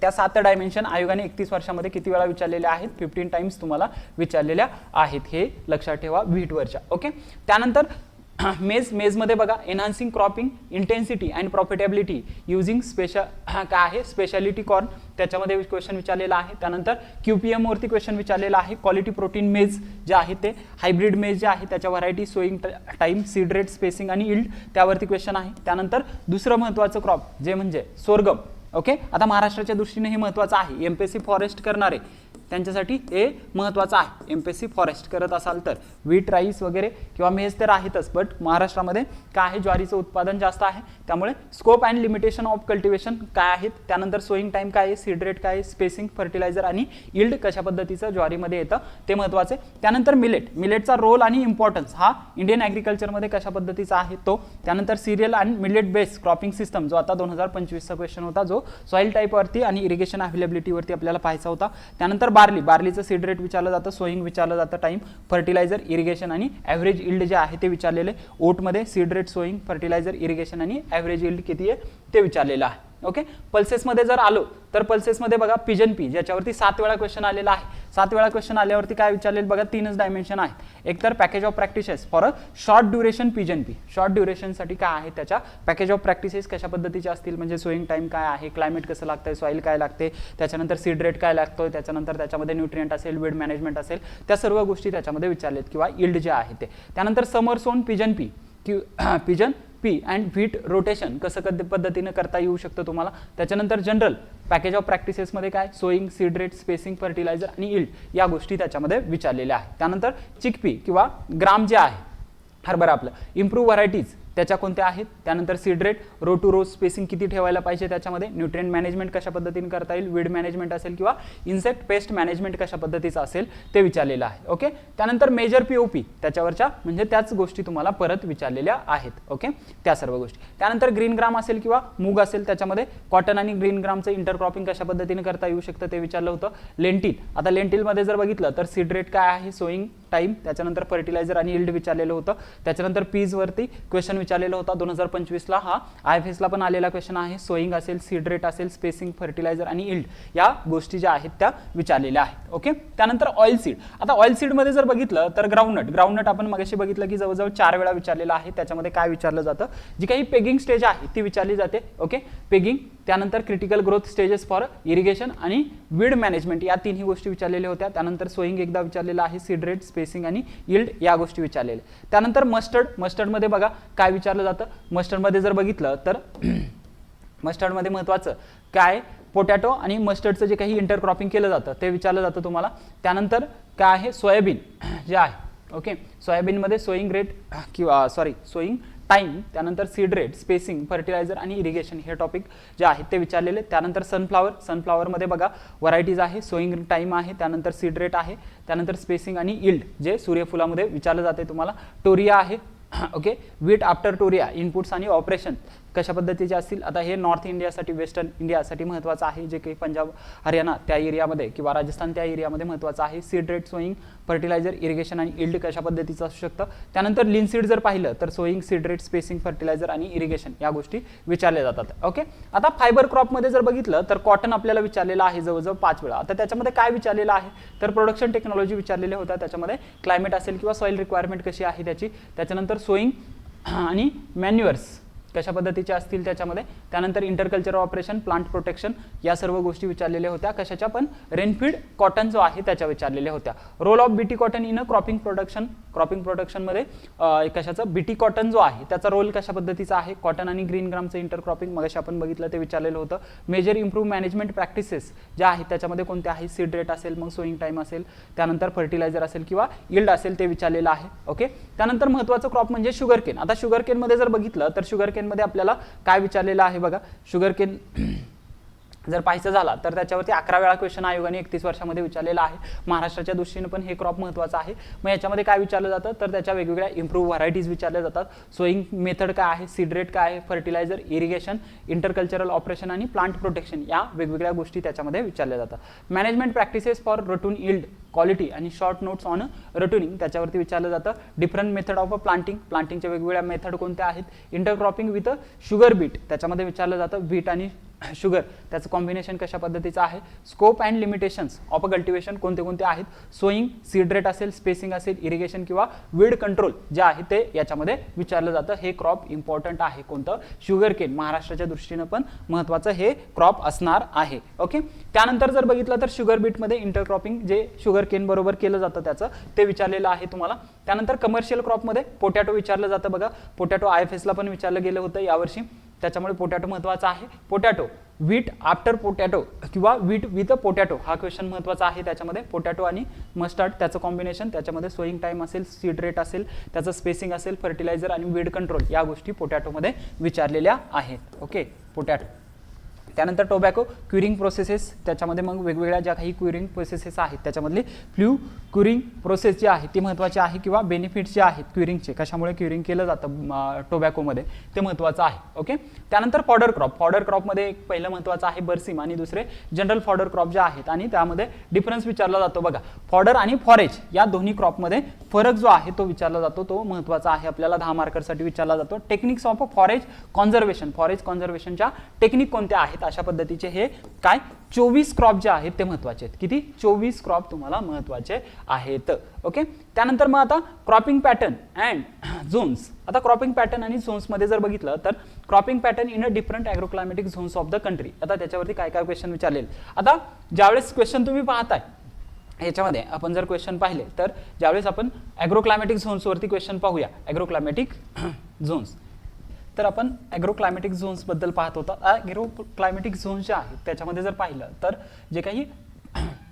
त्या 7 डायमेन्शन आयोगाने 31 वर्षामध्ये किती वेळा विचारलेल्या आहेत 15 टाइम्स तुम्हाला विचारलेल्या आहेत. हे लक्षात ठेवा व्हीटवरच्या. ओके, त्यानंतर मेजमध्ये बघा enhancing cropping intensity and profitability using काय आहे स्पेशालिटी कॉर्न त्याच्यामध्ये क्वेश्चन विचारलेला आहे. त्यानंतर QPM वरती क्वेश्चन विचारलेला आहे. क्वालिटी प्रोटीन मेज जे आहे ते हायब्रिड मेज जे आहे त्याच्या variety, sowing time, seed rate, spacing आणि इल्ड त्यावरती क्वेश्चन आहे. त्यानंतर दुसरं महत्त्वाचं क्रॉप जे म्हणजे सोरगम. ओके, आता महाराष्ट्राच्या दृष्टीने हे महत्त्वाचं आहे. MPSC फॉरेस्ट करणारे त्यांच्यासाठी हे महत्त्वाचं आहे. MPSC फॉरेस्ट करत असाल तर व्हीट, राईस वगैरे किंवा मेज तर आहेतच बट महाराष्ट्रामध्ये काय आहे ज्वारीचं उत्पादन जास्त आहे. त्यामुळे scope and limitation of cultivation काय आहेत. त्यानंतर सोईंग टाइम काय आहे, सीड रेट काय आहे, स्पेसिंग, फर्टिलायझर आणि इल्ड कशा पद्धतीचं ज्वारीमध्ये येतं ते महत्त्वाचे. त्यानंतर मिलेटचा रोल आणि इम्पॉर्टन्स हा इंडियन ॲग्रिकल्चरमध्ये कशा पद्धतीचा आहे तो. त्यानंतर serial and millet based cropping system जो आता 2025चा क्वेश्चन होता जो सॉइल टाईपवरती आणि इरिगेशन अवेलेबिलिटीवरती आपल्याला पाहायचा होता. त्यानंतर बार्लीचं सीड रेट विचारलं जातं, सोईंग विचारलं जातं, टाइम, फर्टिलायझर, इरिगेशन आणि ॲव्हरेज इल्ड जे आहे ते विचारलेले. ओटमध्ये seed rate, sowing, fertiliser, irrigation आणि ॲव्हरेज इल्ड किती आहे ते विचारलेलं आहे. ओके. पल्सेसमध्ये जर आलो तर पल्सेसमध्ये बघा पिजन पी, ज्याच्यावरती 7 वेळा क्वेश्चन आलेला आहे. 7 वेळा क्वेश्चन आल्यावरती काय विचारलेलं बघा, 3च डायमेन्शन आहे. एक तर package of practices for a short duration pigeon pea, short ड्युरेशनसाठी काय आहे त्याच्या पॅकेज ऑफ प्रॅक्टिसेस कशा पद्धतीचे असतील, म्हणजे सोईंग टाइम काय आहे, क्लायमेट कसं लागतंय, सॉईल काय लागते, त्याच्यानंतर सीड रेट काय लागतोय, त्याच्यानंतर त्याच्यामध्ये न्यूट्रिएंट असेल, वीड मॅनेजमेंट असेल, त्या सर्व गोष्टी त्याच्यामध्ये विचारलेत किंवा इल्ड जे आहे ते. त्यानंतर समर सोन pigeon P pigeon P and wheat rotation कसं पद्धतीने करता येऊ शकतं तुम्हाला. त्याच्यानंतर जनरल पॅकेज ऑफ प्रॅक्टिसेसमध्ये काय sowing, seed rate, spacing, fertiliser आणि इल्ड या गोष्टी त्याच्यामध्ये विचारलेल्या आहेत. त्यानंतर चिकपी किंवा ग्राम जे आहे हरभरा आपलं, इम्प्रूव्ह व्हरायटीज त्याच्या कोणत्या आहेत, त्यानंतर seed rate, row to rows spacing किती ठेवायला पाहिजे त्याच्यामध्ये, न्यूट्रिएंट मॅनेजमेंट कशा पद्धतीने करता येईल, वीड मॅनेजमेंट असेल किंवा इन्सेक्ट पेस्ट मॅनेजमेंट कशा पद्धतीचं असेल ते विचारलेलं आहे. ओके. त्यानंतर मेजर पीओपी त्याच्यावरच्या म्हणजे त्याच गोष्टी तुम्हाला परत विचारलेल्या आहेत. ओके, त्या सर्व गोष्टी. त्यानंतर ग्रीन ग्राम असेल किंवा मूग असेल त्याच्यामध्ये कॉटन आणि ग्रीन ग्रामचं इंटरक्रॉपिंग कशा पद्धतीने करता येऊ शकतं ते विचारलं होतं. लेंटिल, आता लेंटिलमध्ये जर बघितलं तर सीड रेट काय आहे, सोईंग टाइम, त्याच्यानंतर फर्टिलायझर आणि इल्ड विचारलेलं होतं. त्याच्यानंतर पीज वरती क्वेश्चन विचारलेला होता 2025 ला, हा IFS ला पण आलेला क्वेश्चन आहे. सोईंग असेल, सीड रेट असेल, स्पेसिंग, फर्टिलायझर आणि इल्ड या गोष्टी ज्या आहेत त्या विचारलेल्या आहेत. ओके. त्यानंतर ऑइल सीड, आता ऑइल सीड मध्ये जर बघितलं तर ग्राउंडनट आपण मगाशी बघितलं की जवळजवळ 4 वेळा विचारलेलं आहे. त्याच्यामध्ये काय विचारलं जातं, जी काही पेगिंग स्टेज आहे ती विचारली जाते. ओके, पेगिंग, त्यानंतर critical growth stages for irrigation आणि वीड मॅनेजमेंट या तिन्ही गोष्टी विचारलेल्या होत्या. त्यानंतर सोईंग एकदा विचारलेलं आहे, सीड रेट, स्पेसिंग आणि यील्ड या गोष्टी विचारलेल्या. त्यानंतर मस्टर्डमध्ये बघा काय विचारलं जातं. मस्टर्डमध्ये जर बघितलं तर मस्टर्डमध्ये महत्त्वाचं काय, पोटॅटो आणि मस्टर्डचं जे काही इंटरक्रॉपिंग केलं जातं ते विचारलं जातं तुम्हाला. त्यानंतर काय आहे, सोयाबीन जे आहे. ओके, सोयाबीनमध्ये सोईंग रेट किंवा सोईंग टाइम, त्यानंतर सीड रेट, स्पेसिंग, फर्टिलायझर आणि इरिगेशन हे टॉपिक जे आहेत ते विचारलेले. त्यानंतर सनफ्लावरमध्ये बघा व्हरायटीज आहे, सोईंग टाइम आहे, त्यानंतर सीड रेट आहे, त्यानंतर स्पेसिंग आणि इल्ड जे सूर्यफुलामध्ये विचारलं जाते तुम्हाला. टोरिया आहे. ओके, वीट आफ्टर टोरिया, इनपुट्स आणि ऑपरेशन कशा पद्धतीचे असतील. आता हे नॉर्थ इंडियासाठी, वेस्टर्न इंडियासाठी महत्त्वाचं आहे, जे काही पंजाब, हरियाणा त्या एरियामध्ये किंवा राजस्थान त्या एरियामध्ये महत्त्वाचं आहे. Seed rate, sowing, fertiliser, irrigation आणि इल्ड कशा पद्धतीचं असू शकतं. त्यानंतर लिनसीड जर पाहिलं तर sowing, seed rate, spacing, fertiliser आणि इरिगेशन या गोष्टी विचारल्या जातात. ओके. आता फायबर क्रॉपमध्ये जर बघितलं तर कॉटन आपल्याला विचारलेलं आहे जवळजवळ 5 वेळा. आता त्याच्यामध्ये काय विचारलेलं आहे तर प्रोडक्शन टेक्नॉलॉजी विचारलेल्या होत्या. त्याच्यामध्ये क्लायमेट असेल किंवा सॉईल रिक्वायरमेंट कशी आहे त्याची. त्याच्यानंतर सोईंग आणि मॅन्युअर्स कशा पद्धतीचे असतील त्याच्यामध्ये. त्यानंतर इंटरकल्चर ऑपरेशन, प्लांट प्रोटेक्शन या सर्व गोष्टी विचारलेल्या होत्या. कशाच्या पण, रेनफीड कॉटन जो आहे त्याच्या विचारलेल्या होत्या. Role of BT cotton in a cropping प्रोडक्शनमध्ये कशाचं, बीटी कॉटन जो आहे त्याचा रोल कशा पद्धतीचा आहे. कॉटन आणि ग्रीन ग्रामचं इंटरक्रॉपिंग मगाशी आपण बघितलं ते विचारलेलं होतं. मेजर इम्प्रूव्ह मॅनेजमेंट प्रॅक्टिसेस ज्या आहेत त्याच्यामध्ये कोणत्या आहे, सीड रेट असेल, मग सोईंग टाइम असेल, त्यानंतर फर्टिलायझर असेल किंवा इल्ड असेल ते विचारलेलं आहे. ओके. त्यानंतर महत्त्वाचं क्रॉप म्हणजे शुगरकेन. आता शुगरकेनमध्ये जर बघितलं तर शुगरकेन मध्ये आपल्याला काय विचारलेलं आहे बघा. शुगरकेन जर पाहायचं झाला तर त्याच्यावरती 11 वेळा क्वेश्चन आयोगाने 31 वर्षामध्ये विचारलेला आहे. महाराष्ट्राच्या दृष्टीने पण हे क्रॉप महत्त्वाचं आहे. मग याच्यामध्ये काय विचारलं जातं तर त्याच्या वेगवेगळ्या इम्प्रूव्ह व्हरायटीज विचारल्या जातात. सोईंग मेथड काय आहे, सीड रेट काय आहे, फर्टिलायझर, इरिगेशन, इंटरकल्चरल ऑपरेशन आणि प्लांट प्रोटेक्शन या वेगवेगळ्या गोष्टी त्याच्यामध्ये विचारल्या जातात. Management practices for रटून yield, quality आणि शॉर्ट नोट्स ऑन रटुनिंग त्याच्यावरती विचारलं जातं. डिफरंट मेथड ऑफ प्लांटिंगच्या वेगवेगळ्या मेथड कोणत्या आहेत. इंटरक्रॉपिंग विथ शुगर बीट त्याच्यामध्ये विचारलं जातं. बीट आणि शुगर त्याचं कॉम्बिनेशन कशा पद्धतीचं आहे. Scope and limitations of cultivation कोणते कोणते आहेत. सोईंग, सीड रेट असेल, स्पेसिंग असेल, इरिगेशन किंवा वीड कंट्रोल जे आहे ते याच्यामध्ये विचारलं जातं. हे क्रॉप इम्पॉर्टंट आहे. कोणतं, शुगर केन. महाराष्ट्राच्या दृष्टीनं पण महत्त्वाचं हे क्रॉप असणार आहे. ओके. त्यानंतर जर बघितलं तर शुगर बीटमध्ये इंटरक्रॉपिंग जे शुगर केन बरोबर केलं जातं त्याचं ते विचारलेलं आहे तुम्हाला. त्यानंतर कमर्शियल क्रॉपमध्ये पोटॅटो विचारलं जातं बघा. पोटॅटो IFS ला पण विचारलं गेलं होतं यावर्षी, त्याच्यामुळे पोटॅटो महत्त्वाचा आहे. पोटॅटो, व्हीट आफ्टर पोटॅटो किंवा व्हीट विथ पोटॅटो हा क्वेश्चन महत्त्वाचा आहे. त्याच्यामध्ये पोटॅटो आणि मस्टर्ड त्याचं कॉम्बिनेशन, त्याच्यामध्ये सोईंग टाइम असेल, सीड रेट असेल, त्याचं स्पेसिंग असेल, फर्टिलायझर आणि वीड कंट्रोल या गोष्टी पोटॅटोमध्ये विचारलेल्या आहेत. Okay, potato. त्यानंतर टोबॅको क्युरिंग प्रोसेसेस, त्याच्यामध्ये मग वेगवेगळ्या ज्या काही क्युरिंग प्रोसेसेस आहेत त्याच्यामधली फ्ल्यू क्युरिंग प्रोसेस जी आहे ती महत्त्वाची आहे, किंवा बेनिफिट्स जे आहेत क्युरिंगचे, कशामुळे क्युरिंग केलं जातं टोबॅकोमध्ये ते महत्त्वाचं आहे. ओके. त्यानंतर फॉडर क्रॉप, फॉडर क्रॉपमध्ये एक पहिलं महत्त्वाचं आहे बर्सिम आणि दुसरे जनरल फॉडर क्रॉप जे आहेत, आणि त्यामध्ये डिफरन्स विचारला जातो बघा. फॉडर आणि फॉरेज या दोन्ही क्रॉपमध्ये फरक जो आहे तो विचारला जातो, तो महत्त्वाचा आहे, आपल्याला 10 मार्करसाठी विचारला जातो. Techniques of forage conservation, forage कॉन्झर्वेशनच्या टेक्निक कोणत्या आहेत, अशा पद्धतीचे हे काय 24 क्रॉप जे आहेत ते महत्त्वाचे आहेत. किती? 24 क्रॉप तुम्हाला महत्त्वाचे आहेत. ओके. त्यानंतर मग आता क्रॉपिंग पॅटर्न अँड झोन्स. आता क्रॉपिंग पॅटर्न आणि झोन्स मध्ये जर बघितलं तर cropping pattern in a different agroclimatic zones of the country. आता त्याच्यावरती काय काय क्वेश्चन विचारलेले. आता ज्यावेळेस क्वेश्चन तुम्ही पाहताय याच्यामध्ये आपण जर क्वेश्चन पाहिले तर ज्यावेळेस आपण ॲग्रोक्लायमॅटिक झोन्सवरती क्वेश्चन पाहूया, ॲग्रोक्लायमॅटिक झोन्स, तर आपण ॲग्रोक्लायमॅटिक झोन्सबद्दल पाहत होता. ॲग्रोक्लायमॅटिक झोन्स जे आहेत त्याच्यामध्ये जर पाहिलं तर जे काही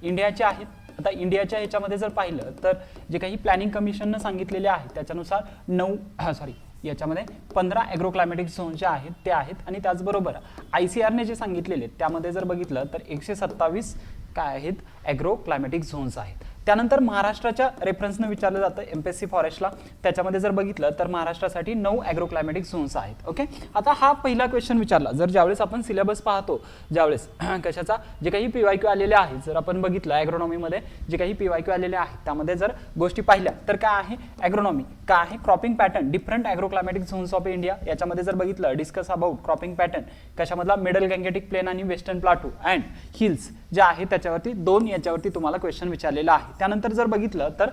इंडियाचे आहेत, आता इंडियाच्या ह्याच्यामध्ये जर पाहिलं तर जे काही प्लॅनिंग कमिशननं सांगितलेले आहेत त्याच्यानुसार याच्यामध्ये 15 ॲग्रोक्लायमॅटिक झोन जे आहेत ते आहेत, आणि त्याचबरोबर ICARने जे सांगितलेले त्यामध्ये जर बघितलं तर 127 काय आहेत ॲग्रोक्लायमॅटिक झोन्स आहेत. त्यानंतर महाराष्ट्राच्या रेफरन्सनं विचारलं जातं MPSC फॉरेस्टला, त्याच्यामध्ये जर बघितलं तर महाराष्ट्रासाठी 9 ॲग्रोक्लायमॅटिक झोन्स आहेत. ओके. आता हा पहिला क्वेश्चन विचारला, जर ज्यावेळेस आपण सिलेबस पाहतो, ज्यावेळेस कशाचा जे काही PYQ आलेले आहेत, जर आपण बघितलं ॲग्रोनॉमीमध्ये जे काही PYQ आलेले आहेत त्यामध्ये जर गोष्टी पाहिल्या तर काय आहे ॲग्रोनॉमी, काय आहे cropping pattern different agroclimatic zones of India. याच्यामध्ये जर बघितलं डिस्कस अबाउट क्रॉपिंग पॅटर्न कशामधला मिडल गँगेटिक प्लेन आणि वेस्टर्न प्लाटू अँड हिल्स जे आहे त्याच्यावरती 2 याच्यावरती तुम्हाला क्वेश्चन विचारलेला आहे. त्यानंतर जर बघितलं तर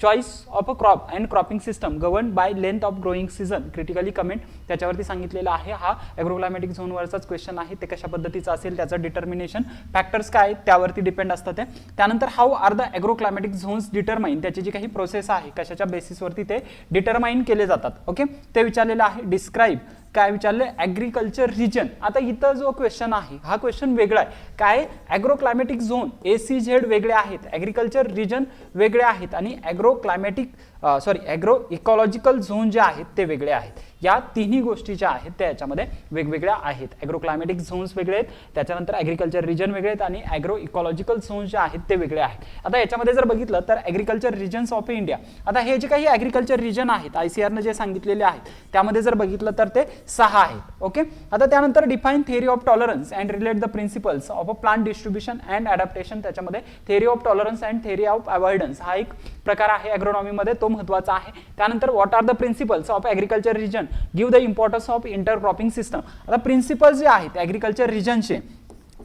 choice of a crop and cropping system govern by length of growing season critically comment त्याच्यावरती सांगितलेलं आहे. हा ॲग्रोक्लायमॅटिक झोनवरचाच क्वेश्चन आहे, ते कशा पद्धतीचं असेल त्याचं डिटर्मिनेशन फॅक्टर्स काय आहेत त्यावरती डिपेंड असतं ते. त्यानंतर how are the agroclimatic zones determine, त्याची जी काही प्रोसेस आहे कशाच्या बेसिसवरती ते डिटरमाइन केले जातात. ओके. ते विचारलेलं आहे. डिस्क्राईब काय विचारले ॲग्रिकल्चर रिजन. आता इथं जो क्वेश्चन आहे हा क्वेश्चन वेगळा आहे. काय ॲग्रोक्लायमॅटिक झोन ACZ वेगळे आहेत, ॲग्रिकल्चर रिजन वेगळे आहेत, आणि ॲग्रो इकॉलॉजिकल झोन जे आहेत ते वेगळे आहेत. या तिन्ही गोष्टी ज्या आहेत त्या याच्यामध्ये वेगवेगळ्या आहेत. ॲग्रोक्लायमॅटिक झोन्स वेगळे आहेत, त्याच्यानंतर ॲग्रिकल्चर रिजन वेगळे आहेत, आणि ॲग्रो इकॉलॉजिकल झोन्स जे आहेत ते वेगळे आहेत. आता याच्यामध्ये जर बघितलं तर ॲग्रिकल्चर रिजन्स ऑफ इंडिया, आता हे जे काही ॲग्रिकल्चर रिजन आहेत ICARने जे सांगितलेले आहेत त्यामध्ये जर बघितलं तर ते 6 आहेत. ओके. आता त्यानंतर define theory of tolerance and relate the principles of a plant distribution and adaptation. त्याच्यामध्ये theory of tolerance and theory of avoidance हा एक प्रकार आहे ॲग्रोनॉमीमध्ये, तो महत्त्वाचा आहे. त्यानंतर what are the principles of agriculture region, give the importance of intercropping system. आता प्रिन्सिपल्स जे आहेत ॲग्रिकल्चर रिजनचे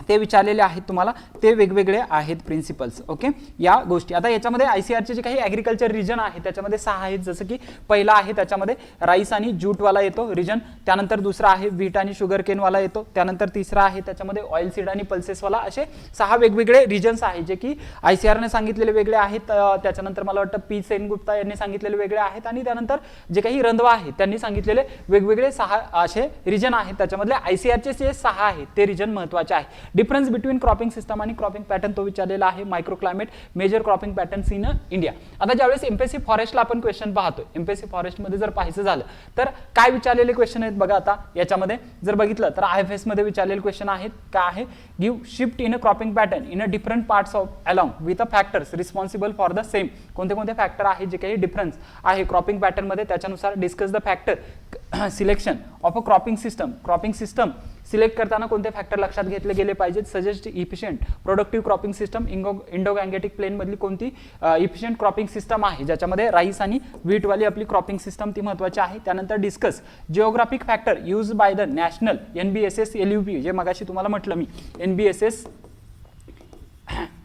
ते विचारलेले आहेत तुम्हाला, ते वेगवेगळे आहेत प्रिन्सिपल्स. ओके. या गोष्टी आता याच्यामध्ये ICARचे जे काही ॲग्रिकल्चर रिजन आहे त्याच्यामध्ये 6 आहेत, जसं की पहिला आहे त्याच्यामध्ये राईस आणि ज्यूटवाला येतो रिजन, त्यानंतर दुसरा आहे व्हीट आणि शुगर केनवाला येतो, त्यानंतर तिसरा आहे त्याच्यामध्ये ऑइल सीड आणि पल्सेसवाला. असे 6 वेगवेगळे रिजन्स आहेत जे की ICARने सांगितलेले वेगळे आहेत. त्याच्यानंतर मला वाटतं P सेनगुप्ता यांनी सांगितलेले वेगळे आहेत, आणि त्यानंतर जे काही रंधवा आहेत त्यांनी सांगितलेले वेगवेगळे 6 असे रिजन आहेत. त्याच्यामधले ICARचे जे 6 आहेत ते रिजन महत्त्वाचे आहेत. डिफरन्स बिटवीन क्रॉपिंग सिस्टम आणि क्रॉपिंग पॅटर्न तो विचारलेला आहे. Micro climate major cropping patterns in India. आता ज्यावेळेस MPSC फॉरेस्टला आपण क्वेश्चन पाहतोय, MPSC फॉरेस्टमध्ये जर पाहायचं झालं तर काय विचारलेले क्वेश्चन आहेत बघा. आता याच्यामध्ये जर बघितलं तर IFS मध्ये विचारलेले क्वेश्चन आहेत. काय आहे give shift in a cropping pattern in a different parts of along with a factors responsible for the same. कोणते कोणते फॅक्टर आहेत जे काही डिफरन्स आहे क्रॉपिंग पॅटर्न मध्ये त्याच्यानुसार discuss the factor selection of a cropping system. Cropping system select करताना कोणते फॅक्टर लक्षात घेतले गेले पाहिजेत. Suggest efficient productive cropping system. Indo Gangetic plain मधली कोणती इफिशियंट क्रॉपिंग सिस्टम आहे ज्याच्यामध्ये राईस आणि व्हीटवाली आपली क्रॉपिंग सिस्टम ती महत्त्वाची आहे. त्यानंतर discuss geographic factor use by the national NBSS LUP, जे मगाशी तुम्हाला म्हटलं मी NBSS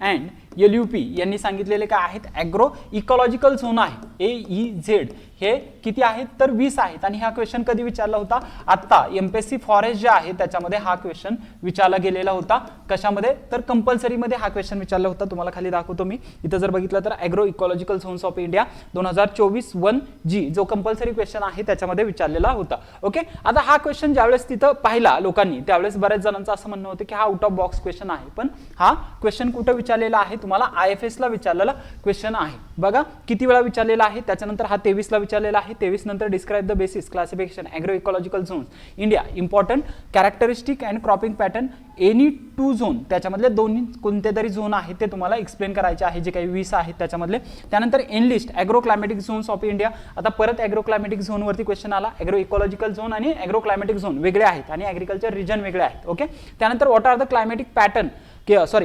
अँड LUP यांनी सांगितलेले काय आहेत ॲग्रो इकॉलॉजिकल झोन आहे AEZ. हे किती आहेत तर 20 आहेत, आणि हा क्वेश्चन कधी विचारला होता आता MPSC फॉरेस्ट जे आहे त्याच्यामध्ये हा क्वेश्चन विचारला गेलेला होता. कशामध्ये तर कंपल्सरी मध्ये हा क्वेश्चन विचारला होता. तुम्हाला खाली दाखवतो मी. इथं जर बघितलं तर agro ecological zones of India 2024 1G जो कंपल्सरी क्वेश्चन आहे त्याच्यामध्ये विचारलेला होता. ओके. आता हा क्वेश्चन ज्यावेळेस तिथं पाहिला लोकांनी त्यावेळेस बऱ्याच जणांचं असं म्हणणं होतं की हा आउट ऑफ बॉक्स क्वेश्चन आहे, पण हा क्वेश्चन कुठं विचारलेला आहे तुम्हाला IFS ला विचारलेला क्वेश्चन आहे बघा किती वेळा विचारलेला आहे त्याच्यानंतर हा 23 ला विचारलेला आहे 23 नंतर describe the basis classification agro ecological zones India important characteristic and cropping pattern any 2 zone त्याच्यामधले दोन्ही कोणते तरी झोन आहेत ते तुम्हाला एक्सप्लेन करायचे आहे जे काही 20 आहेत त्याच्यामधले त्यानंतर enlist agro climatic zones of India आता परत ॲग्रो क्लायमॅटिक झोन वरती क्वेश्चन आला ॲग्रो इकॉलॉजिकल झोन आणि ॲग्रो क्लायमॅटिक झोन वेगळे आहेत आणि ॲग्रिकल्चर रिजन वेगळे आहेत ओके त्यानंतर what are the climatic pattern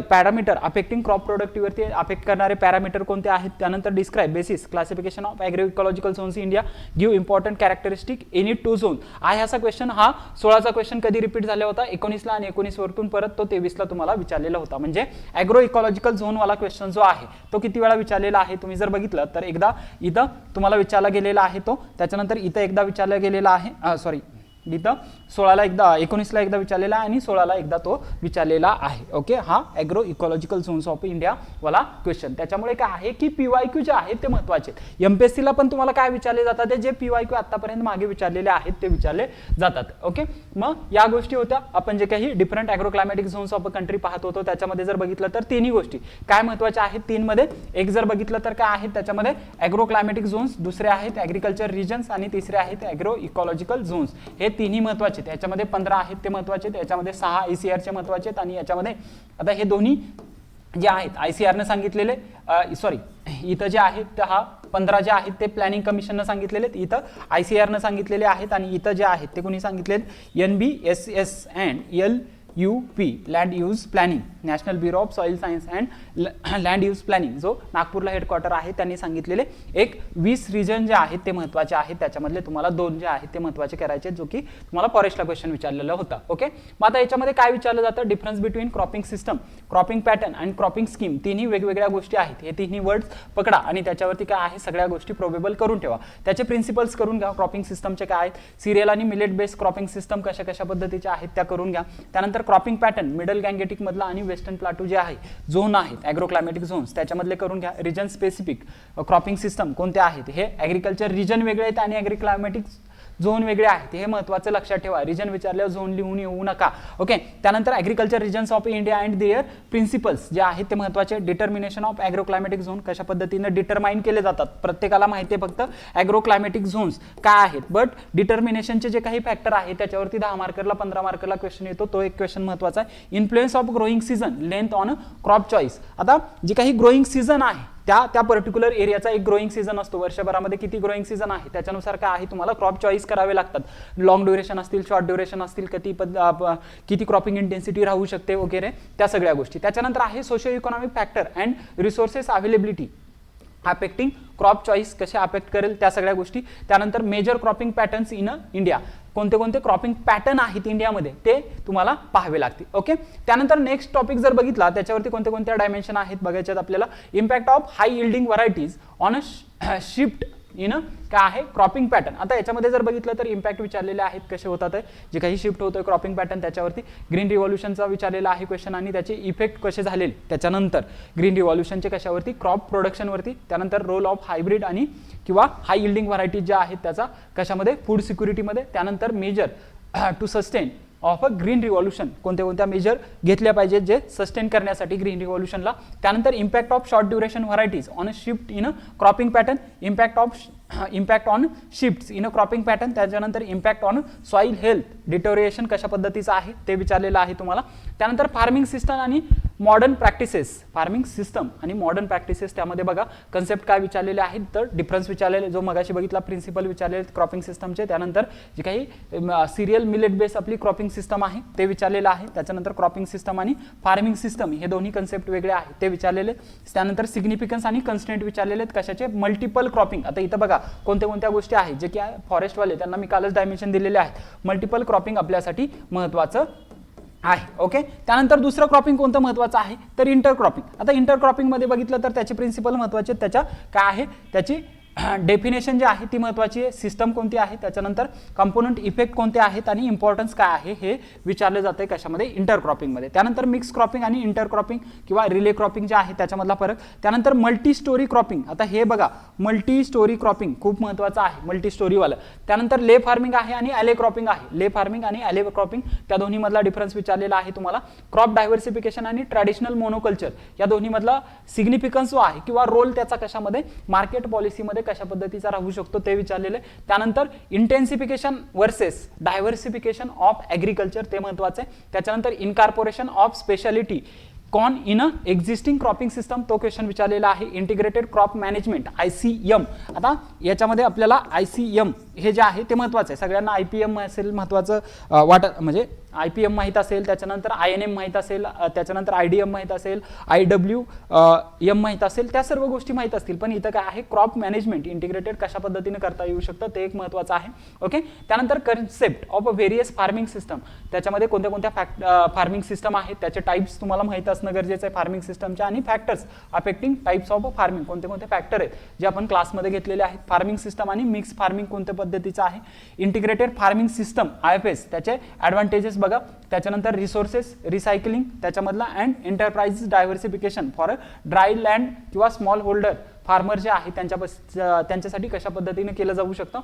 parameter affecting crop productivity affect करणारे पॅरामीटर कोणते आहेत त्यानंतर describe basis classification of agro ecological zones India give important characteristic any 2 zone आहे असा क्वेश्चन हा 16चा क्वेश्चन कधी रिपीट झाला होता 19 ला आणि 19 वरतून परत तो 23 ला तुम्हाला विचारलेला होता म्हणजे ॲग्रो इकॉलॉजिकल झोन वाला क्वेश्चन जो आहे तो किती वेळा विचारलेला आहे तुम्ही जर बघितलं तर एकदा इथं तुम्हाला विचारला गेलेला आहे तो त्याच्यानंतर इथं एकदा विचारला गेलेला आहे इथं 16ला एकदा 19ला एकदा विचारलेला आणि 16ला एकदा तो विचारलेला आहे ओके हा agro ecological zones of India वाला क्वेश्चन त्याच्यामुळे काय आहे की PYQ जे आहेत ते महत्त्वाचे MPSC ला पण तुम्हाला काय विचारले जातात ते जे PYQ आतापर्यंत मागे विचारलेले आहेत ते विचारले जातात ओके मग या गोष्टी होत्या आपण जे काही different agro climatic zones of a country पाहत होतो त्याच्यामध्ये जर बघितलं तर तिन्ही गोष्टी काय महत्त्वाच्या आहेत तीन मध्ये एक जर बघितलं तर काय आहेत त्याच्यामध्ये ॲग्रो क्लायमॅटिक झोन्स दुसरे आहेत ॲग्रिकल्चर रिजन्स आणि तिसरे आहेत ॲग्रो इकॉलॉजिकल झोन्स हे तिन्ही महत्त्वाचे आहेत याच्यामध्ये 15 आहेत ते महत्त्वाचे आहेत याच्यामध्ये 6 ICAR चे महत्त्वाचे आहेत आणि याच्यामध्ये आता हे दोन्ही जे आहेत ICAR ने सांगितलेले इथं जे आहेत हा 15 जे आहेत ते प्लॅनिंग कमिशननं सांगितलेले इथं ICAR ने सांगितलेले आहेत आणि इथं जे आहेत ते कोणी सांगितले NBSS and LUP land use planning national bureau of soil science and land use planning जो नागपूरला हेडक्वार्टर आहे त्यांनी सांगितलेले एक 20 रिजन जे आहेत ते महत्त्वाचे आहेत त्याच्यामधले तुम्हाला 2 जे आहेत ते महत्त्वाचे करायचे जो की तुम्हाला फॉरेस्टला क्वेश्चन विचारलेला होता ओके मग आता याच्यामध्ये काय विचारलं जातं difference between cropping system cropping pattern आणि क्रॉपिंग स्कीम तिन्ही वेगवेगळ्या गोष्टी आहेत हे तिन्ही वर्ड्स पकडा आणि त्याच्यावरती काय आहे सगळ्या गोष्टी प्रोबेबल करून ठेवा त्याचे प्रिन्सिपल्स करून घ्या क्रॉपिंग सिस्टमचे काय आहेत सिरियल आणि मिलेट बेस्ड क्रॉपिंग सिस्टम कशा कशा पद्धतीच्या आहेत त्या करून घ्या त्यानंतर क्रॉपिंग पॅटर्न मिडल गँगेटिक मधला आणि वेस्टर्न प्लाटू जे आहे झोन आहेत ॲग्रो क्लायमॅटिक झोन्स त्याच्यामधले करून घ्या रिजन स्पेसिफिक क्रॉपिंग सिस्टम कोणते आहेत हे ॲग्रिकल्चर रिजन वेगळे आहेत आणि ॲग्री क्लायमॅटिक झोन वेगळे आहेत हे महत्त्वाचं लक्षात ठेवा रिजन विचारल्यावर झोन लिहून येऊ नका ओके त्यानंतर agriculture regions of India and their principles जे आहेत ते महत्त्वाचे determination of agro climatic zone कशा पद्धतीने डिटरमाइन केले जातात प्रत्येकाला माहिती आहे फक्त ॲग्रो क्लायमॅटिक झोन्स काय आहेत बट डिटर्मिनेशनचे जे काही फॅक्टर आहे त्याच्यावरती 10 मार्करला 15 मार्करला क्वेश्चन येतो तो एक क्वेश्चन महत्त्वाचा आहे influence of growing season length on crop choice आता जे काही ग्रोईंग सीझन आहे त्या पर्टिक्युलर एरियाचा एक ग्रोईंग सीझन असतो वर्षभरामध्ये किती ग्रोईंग सीझन आहे त्याच्यानुसार काय आहे तुम्हाला क्रॉप चॉईस करावे लागतात लॉंग ड्युरेशन असतील शॉर्ट ड्युरेशन असतील किती क्रॉपिंग इंटेन्सिटी राहू शकते वगैरे त्या सगळ्या गोष्टी त्याच्यानंतर आहे socio economic factor and resources availability affecting crop choice कसे अफेक्ट करेल त्या सगळ्या गोष्टी त्यानंतर major cropping patterns in India कोणते कोणते क्रॉपिंग पॅटर्न आहेत इंडियामध्ये ते तुम्हाला पाहावे लागतील ओके त्यानंतर नेक्स्ट टॉपिक जर बघितला त्याच्यावरती कोणते कोणत्या डायमेन्शन आहेत बघायच्यात आपल्याला impact of high yielding varieties on a shift in काय आहे क्रॉपिंग पॅटर्न आता याच्यामध्ये जर बघितलं तर इम्पॅक्ट विचारलेले आहेत कसे होतात जे काही शिफ्ट होतोय क्रॉपिंग पॅटर्न त्याच्यावरती ग्रीन रिव्हॉल्युशनचा विचारलेला आहे क्वेश्चन आणि त्याचे इफेक्ट कसे झालेले त्याच्यानंतर ग्रीन रिव्हॉल्युशनचे कशावरती क्रॉप प्रोडक्शनवरती त्यानंतर रोल ऑफ हायब्रिड आणि किंवा हाय यील्डिंग व्हरायटीज ज्या आहेत त्याचा कशामध्ये फूड सिक्युरिटीमध्ये त्यानंतर measure to sustain of a green revolution कोणत्या मेजर घेतल्या पाहिजेत जे सस्टेन करण्यासाठी ग्रीन रिव्हॉल्युशनला त्यानंतर impact of short duration varieties on a shift in a cropping pattern impact on shifts in a cropping pattern त्याच्यानंतर impact on soil health deterioration कशा पद्धतीचं आहे ते विचारलेलं आहे तुम्हाला त्यानंतर फार्मिंग सिस्टम आणि मॉडर्न प्रॅक्टिसेस फार्मिंग सिस्टम आणि मॉडर्न प्रॅक्टिसेस त्यामध्ये बघा कन्सेप्ट काय विचारलेले आहेत तर डिफरन्स विचारलेले जो मगाशी बघितला प्रिन्सिपल विचारलेले क्रॉपिंग सिस्टमचे त्यानंतर जे काही सिरियल मिलेट बेस आपली क्रॉपिंग सिस्टम आहे ते विचारलेलं आहे त्याच्यानंतर क्रॉपिंग सिस्टम आणि फार्मिंग सिस्टम हे दोन्ही कन्सेप्ट वेगळे आहेत ते विचारलेले त्यानंतर सिग्निफिकन्स आणि कन्स्टेंट विचारलेले आहेत कशाचे मल्टिपल क्रॉपिंग आता इथं बघा कोणत्या गोष्टी आहेत जे की फॉरेस्टवाले त्यांना मी कालच डायमेन्शन दिलेले आहेत मल्टिपल क्रॉपिंग आपल्यासाठी महत्त्वाचं आहे ओके त्यानंतर दुसरं क्रॉपिंग कोणतं महत्त्वाचं आहे तर इंटरक्रॉपिंग आता इंटरक्रॉपिंग मध्ये बघितलं तर त्याचे प्रिन्सिपल महत्त्वाचे त्याच्या काय आहे त्याची डेफिनेशन जी आहे ती महत्त्वाची आहे, सिस्टम कोणती आहे, त्याच्यानंतर कंपोनंट इफेक्ट कोणते आहेत आणि इम्पॉर्टन्स काय आहे हे विचारले जाते कशामध्ये, इंटरक्रॉपिंगमध्ये. त्यानंतर मिक्स क्रॉपिंग आणि इंटरक्रॉपिंग किंवा रिले क्रॉपिंग जे आहे त्याच्यामधला फरक. त्यानंतर मल्टी स्टोरी क्रॉपिंग, आता हे बघा मल्टी स्टोरी क्रॉपिंग खूप महत्त्वाचं आहे, मल्टी स्टोरीवालं. त्यानंतर ले फार्मिंग आहे आणि ॲले क्रॉपिंग आहे. ले फार्मिंग आणि ॲले क्रॉपिंग त्या दोन्ही मधला डिफरन्स विचारलेला आहे तुम्हाला. क्रॉप डायव्हर्सिफिकेशन आणि ट्रॅडिशनल मोनोकल्चर या दोन्ही मधला सिग्निफिकन्स जो आहे किंवा रोल त्याचा कशामध्ये, मार्केट पॉलिसीमध्ये कशा पद्धतीचा राहू शकतो ते विचारलेले. त्यानंतर intensification versus diversification of agriculture ते महत्त्वाचं आहे. त्याच्यानंतर incorporation of speciality corn in a existing cropping system तो क्वेश्चन विचारलेला आहे. इंटिग्रेटेड क्रॉप मॅनेजमेंट ICM, आता याच्यामध्ये आपल्याला ICM हे जे आहे ते महत्त्वाचं आहे. सगळ्यांना IPM असेल महत्त्वाचं वाटत, म्हणजे IPM माहीत असेल, त्याच्यानंतर INM माहीत असेल, त्याच्यानंतर IDM माहीत असेल, IWM माहीत असेल, त्या सर्व गोष्टी माहीत असतील. पण इथं काय आहे, क्रॉप मॅनेजमेंट इंटिग्रेटेड कशा पद्धतीने करता येऊ शकतं ते एक महत्त्वाचं आहे. ओके. त्यानंतर concept of various farming system, त्याच्यामध्ये कोणत्या कोणत्या फार्मिंग सिस्टम आहेत त्याचे टाइप्स तुम्हाला माहीत असणं गरजेचं आहे फार्मिंग सिस्टमच्या. आणि factors affecting types of farming, कोणते कोणते फॅक्टर आहेत जे आपण क्लासमध्ये घेतलेले आहेत. फार्मिंग सिस्टम आणि मिक्स फार्मिंग कोणत्या पद्धतीचं आहे. इंटिग्रेटेड फार्मिंग सिस्टम IFS त्याचे ॲडव्हान्टेजेस बघा. त्याच्यानंतर रिसोर्सेस रिसायकलिंग त्याच्यामधला and enterprise diversification for dry land किंवा स्मॉल होल्डर फार्मर जे आहे त्यांच्यासाठी कशा पद्धतीने केलं जाऊ शकतं.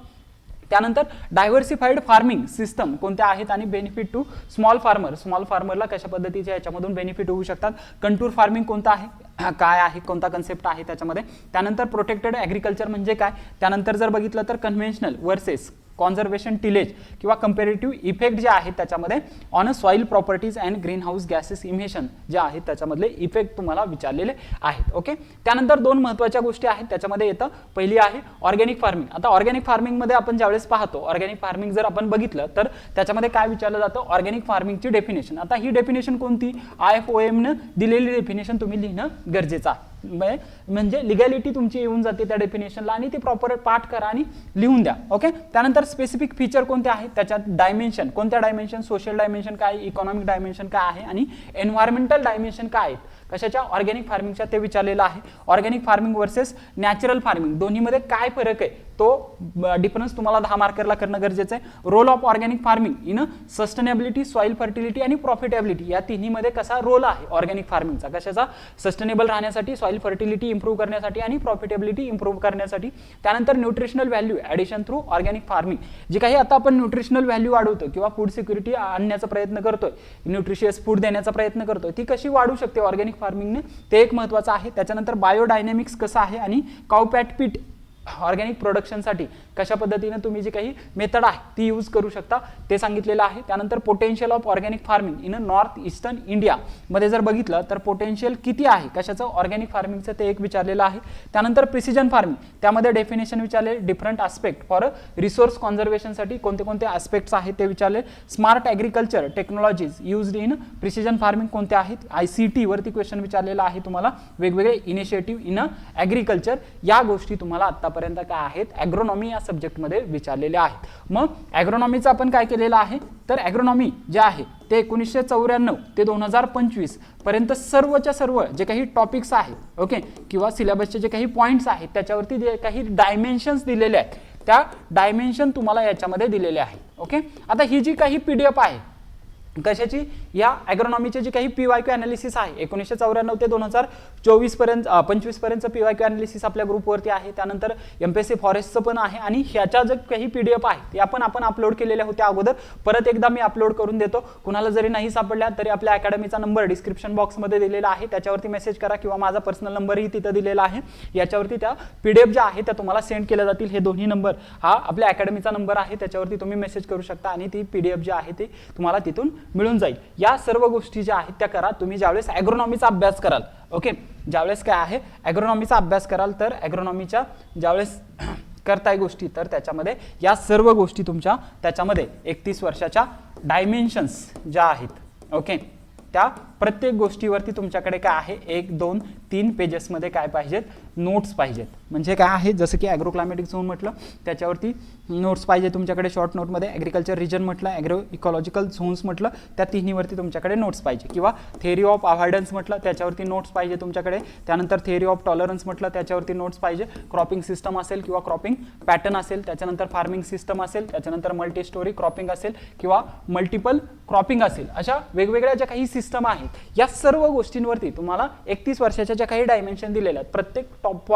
त्यानंतर डायव्हर्सिफाईड फार्मिंग सिस्टम कोणत्या आहेत आणि बेनिफिट टू स्मॉल फार्मरला कशा पद्धतीचे याच्यामधून बेनिफिट होऊ शकतात. कंटूर फार्मिंग कोणता आहे, काय आहे, कोणता कन्सेप्ट आहे त्याच्यामध्ये. त्यानंतर प्रोटेक्टेड ॲग्रिकल्चर म्हणजे काय. त्यानंतर जर बघितलं तर कन्व्हेन्शनल वर्सेस कॉन्झर्वेशन टिलेज किंवा कंपेरेटिव्ह इफेक्ट जे आहेत त्याच्यामध्ये on a soil properties and green house gases emission जे आहेत त्याच्यामधले इफेक्ट तुम्हाला विचारलेले आहेत. ओके. त्यानंतर दोन महत्त्वाच्या गोष्टी आहेत त्याच्यामध्ये येतं. पहिली आहे ऑर्गॅनिक फार्मिंग. आता ऑर्गॅनिक फार्मिंगमध्ये आपण ज्यावेळेस पाहतो, ऑर्गॅनिक फार्मिंग जर आपण बघितलं तर त्याच्यामध्ये काय विचारलं जातं, ऑर्गॅनिक फार्मिंगची डेफिनेशन. आता ही डेफिनेशन कोणती, IFOM ने दिलेली डेफिनेशन तुम्ही लिहिणं गरजेचं आहे. म्हणजे लिगॅलिटी तुमची येऊन जाते त्या डेफिनेशनला आणि ती प्रॉपर पाठ करा आणि लिहून द्या. ओके. त्यानंतर स्पेसिफिक फीचर कोणते आहेत त्याच्यात, डायमेन्शन कोणत्या डायमेन्शन, सोशल डायमेन्शन काय, इकॉनॉमिक डायमेन्शन काय आहे आणि एन्व्हायरमेंटल डायमेन्शन काय आहेत कशाच्या, ऑर्गॅनिक फार्मिंगच्या ते विचारलेलं आहे. Organic farming versus natural farming दोन्हीमध्ये काय फरक आहे तो डिफरन्स तुम्हाला 10 मार्करला करणं गरजेचं आहे. Role of organic farming in sustainability, soil fertility आणि प्रॉफिटेबिलिटी या तिन्हीमध्ये कसा रोल आहे ऑर्गॅनिक फार्मिंगचा, कशाचा, सस्टेनेबल राहण्यासाठी, सॉइल फर्टिलिटी इम्प्रूव्ह करण्यासाठी आणि प्रॉफिटेबिलिटी इम्प्रूव्ह करण्यासाठी. त्यानंतर nutritional value addition through organic farming, जे काही आता आपण न्यूट्रिशनल व्हॅल्यू वाढवतो किंवा फूड सिक्युरिटी आणण्याचा प्रयत्न करतोय, न्यूट्रिशियस फूड देण्याचा प्रयत्न करतोय, ती कशी वाढू शकते ऑर्गॅनिक फार्मिंगने ते एक महत्त्वाचं आहे. त्याच्यानंतर बायोडायनॅमिक्स कसं आहे आणि काउपॅट पीट ऑर्गॅनिक प्रोडक्शनसाठी कशा पद्धतीने तुम्ही जी काही मेथड आहे ती यूज करू शकता ते सांगितलेलं आहे. त्यानंतर potential of organic farming in north eastern India मध्ये जर बघितलं तर पोटेन्शियल किती आहे कशाचं, ऑर्गॅनिक फार्मिंगचं ते एक विचारलेलं आहे. त्यानंतर प्रिसिजन फार्मिंग त्यामध्ये डेफिनेशन विचारले, डिफरंट आस्पेक्ट फॉर रिसोर्स कॉन्झर्वेशनसाठी कोणते कोणते आस्पेक्ट्स आहेत ते विचारले. Smart agriculture technologies used in precision farming कोणत्या आहेत, ICT वरती क्वेश्चन विचारलेला आहे तुम्हाला. वेगवेगळे इनिशिएटिव्ह इन ॲग्रिकल्चर या गोष्टी तुम्हाला आतापर्यंत काय आहेत, ॲग्रोनॉमी या सब्जेक्टमध्ये विचारलेले आहेत. मग ॲग्रोनॉमीचं आपण काय केलेलं आहे तर ॲग्रोनॉमी जे आहे ते 1994 ते 2025 पर्यंत सर्वच्या सर्व जे काही टॉपिक्स आहेत, ओके, किंवा सिलेबसचे जे काही पॉईंट्स आहेत त्याच्यावरती जे काही डायमेन्शन्स दिलेले आहेत त्या डायमेन्शन तुम्हाला याच्यामध्ये दिलेले आहेत. ओके. आता ही जी काही PDF आहे कशाची, या ॲग्रोनॉमीचे जे काही PYQ ॲनालिसिस आहे 1994 ते 2024 पर्यंत 25 पर्यंत PYQ ॲनालिसिस आपल्या ग्रुपवरती आहे. त्यानंतर MPSC फॉरेस्टचं पण आहे आणि ह्याच्या जे काही PDF आहे ते आपण अपलोड केलेल्या होत्या अगोदर, परत एकदा मी अपलोड करून देतो. कुणाला जरी नाही सापडल्या तरी आपल्या अकॅडमीचा नंबर डिस्क्रिप्शन बॉक्समध्ये दिलेला आहे, त्याच्यावरती मेसेज करा किंवा माझा पर्सनल नंबरही तिथं दिलेला आहे. याच्यावरती त्या PDF ज्या आहेत त्या तुम्हाला सेंड केल्या जातील. हे दोन्ही नंबर हा आपल्या अकॅडमीचा नंबर आहे, त्याच्यावरती तुम्ही मेसेज करू शकता आणि ती PDF जी आहे ती तुम्हाला तिथून मिळून जाईल. या सर्व गोष्टी ज्या आहेत त्या करा तुम्ही ज्यावेळेस ॲग्रोनॉमीचा अभ्यास कराल. ओके. ज्यावेळेस काय आहे ॲग्रोनॉमीचा अभ्यास कराल तर ॲग्रोनॉमीच्या ज्यावेळेस करताय गोष्टी तर त्याच्यामध्ये या सर्व गोष्टी तुमच्या त्याच्यामध्ये 31 वर्षाच्या डायमेन्शन्स ज्या आहेत, ओके, त्या प्रत्येक गोष्टीवरती तुमच्याकडे काय आहे 1, 2, 3 पेजेसमध्ये काय पाहिजेत, नोट्स पाहिजेत. म्हणजे काय आहे, जसं की ॲग्रो क्लायमॅटिक झोन म्हटलं त्याच्यावरती नोट्स पाहिजे तुमच्याकडे शॉर्ट नोटमध्ये. ॲग्रिकल्चर रिजन म्हटलं, ॲग्रो इकॉलॉजिकल झोन्स म्हटलं त्या तिन्हीवरती तुमच्याकडे नोट्स पाहिजे. किंवा थेअरी ऑफ अव्हॉइडन्स म्हटलं त्याच्यावरती नोट्स पाहिजे तुमच्याकडे. त्यानंतर थेअरी ऑफ टॉलरन्स म्हटलं त्याच्यावरती नोट्स पाहिजे. क्रॉपिंग सिस्टम असेल किंवा क्रॉपिंग पॅटर्न असेल, त्याच्यानंतर फार्मिंग सिस्टम असेल, त्याच्यानंतर मल्टी स्टोरी क्रॉपिंग असेल किंवा मल्टिपल क्रॉपिंग असेल, अशा वेगवेगळ्या ज्या काही सिस्टम आहेत या सर्व गोष्टींवरती तुम्हाला 31 वर्षाच्या ज्या काही डायमेन्शन दिलेल्या आहेत प्रत्येक टॉप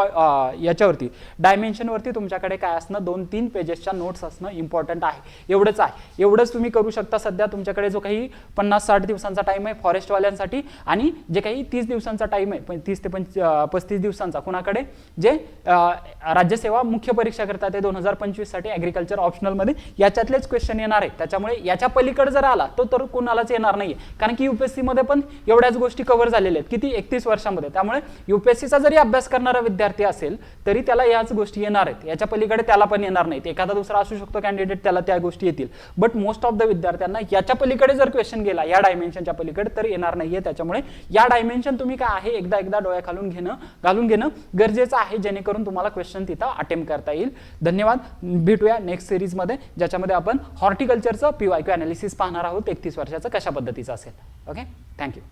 याच्यावरती डायमेन्शनवरती तुमच्याकडे काय असणं 2-3 पेजेसच्या नोट्स असणं इम्पॉर्टंट आहे. एवढंच आहे, एवढंच तुम्ही करू शकता. सध्या तुमच्याकडे जो काही 50-60 दिवसांचा टाइम आहे फॉरेस्टवाल्यांसाठी आणि जे काही 30 दिवसांचा टाइम आहे 30 ते 35 दिवसांचा कुणाकडे, जे राज्यसेवा मुख्य परीक्षा करतात ते 2025 साठी ॲग्रिकल्चर ऑप्शनलमध्ये याच्यातलेच क्वेश्चन येणार आहेत. त्याच्यामुळे याच्या पलीकडे जर आला तर कोणालाच येणार नाहीये, कारण की UPSC मध्ये पण एवढ्याच गोष्टी कव्हर झालेल्या आहेत किती 31 वर्षामध्ये. त्यामुळे UPSCचा जरी अभ्यास करणारा विद्यार्थी असेल तरी त्याला याच गोष्टी येणार आहेत, याच्या पलीकडे त्याला पण येणार नाहीत. एखादा दुसरा असू शकतो कॅन्डिडेट त्याला त्या गोष्टी येतील, बट मोस्ट ऑफ द विद्यार्थ्यांना याच्या पलीकडे जर क्वेश्चन गेला या डायमेन्शनच्या पलीकडे तर येणार नाहीये. त्याच्यामुळे या डायमेन्शन तुम्ही काय आहे एकदा डोळ्या घालून घेणं गरजेचं आहे, जेणेकरून तुम्हाला क्वेश्चन तिथं अटेम्प्ट करता येईल. धन्यवाद. भेटूया नेक्स्ट सिरीजमध्ये, ज्याच्यामध्ये आपण हॉर्टिकल्चरचं PYQ अनालिसिस पाहणार आहोत 31 वर्षाचं कशा पद्धतीचं असेल. Okay, thank you.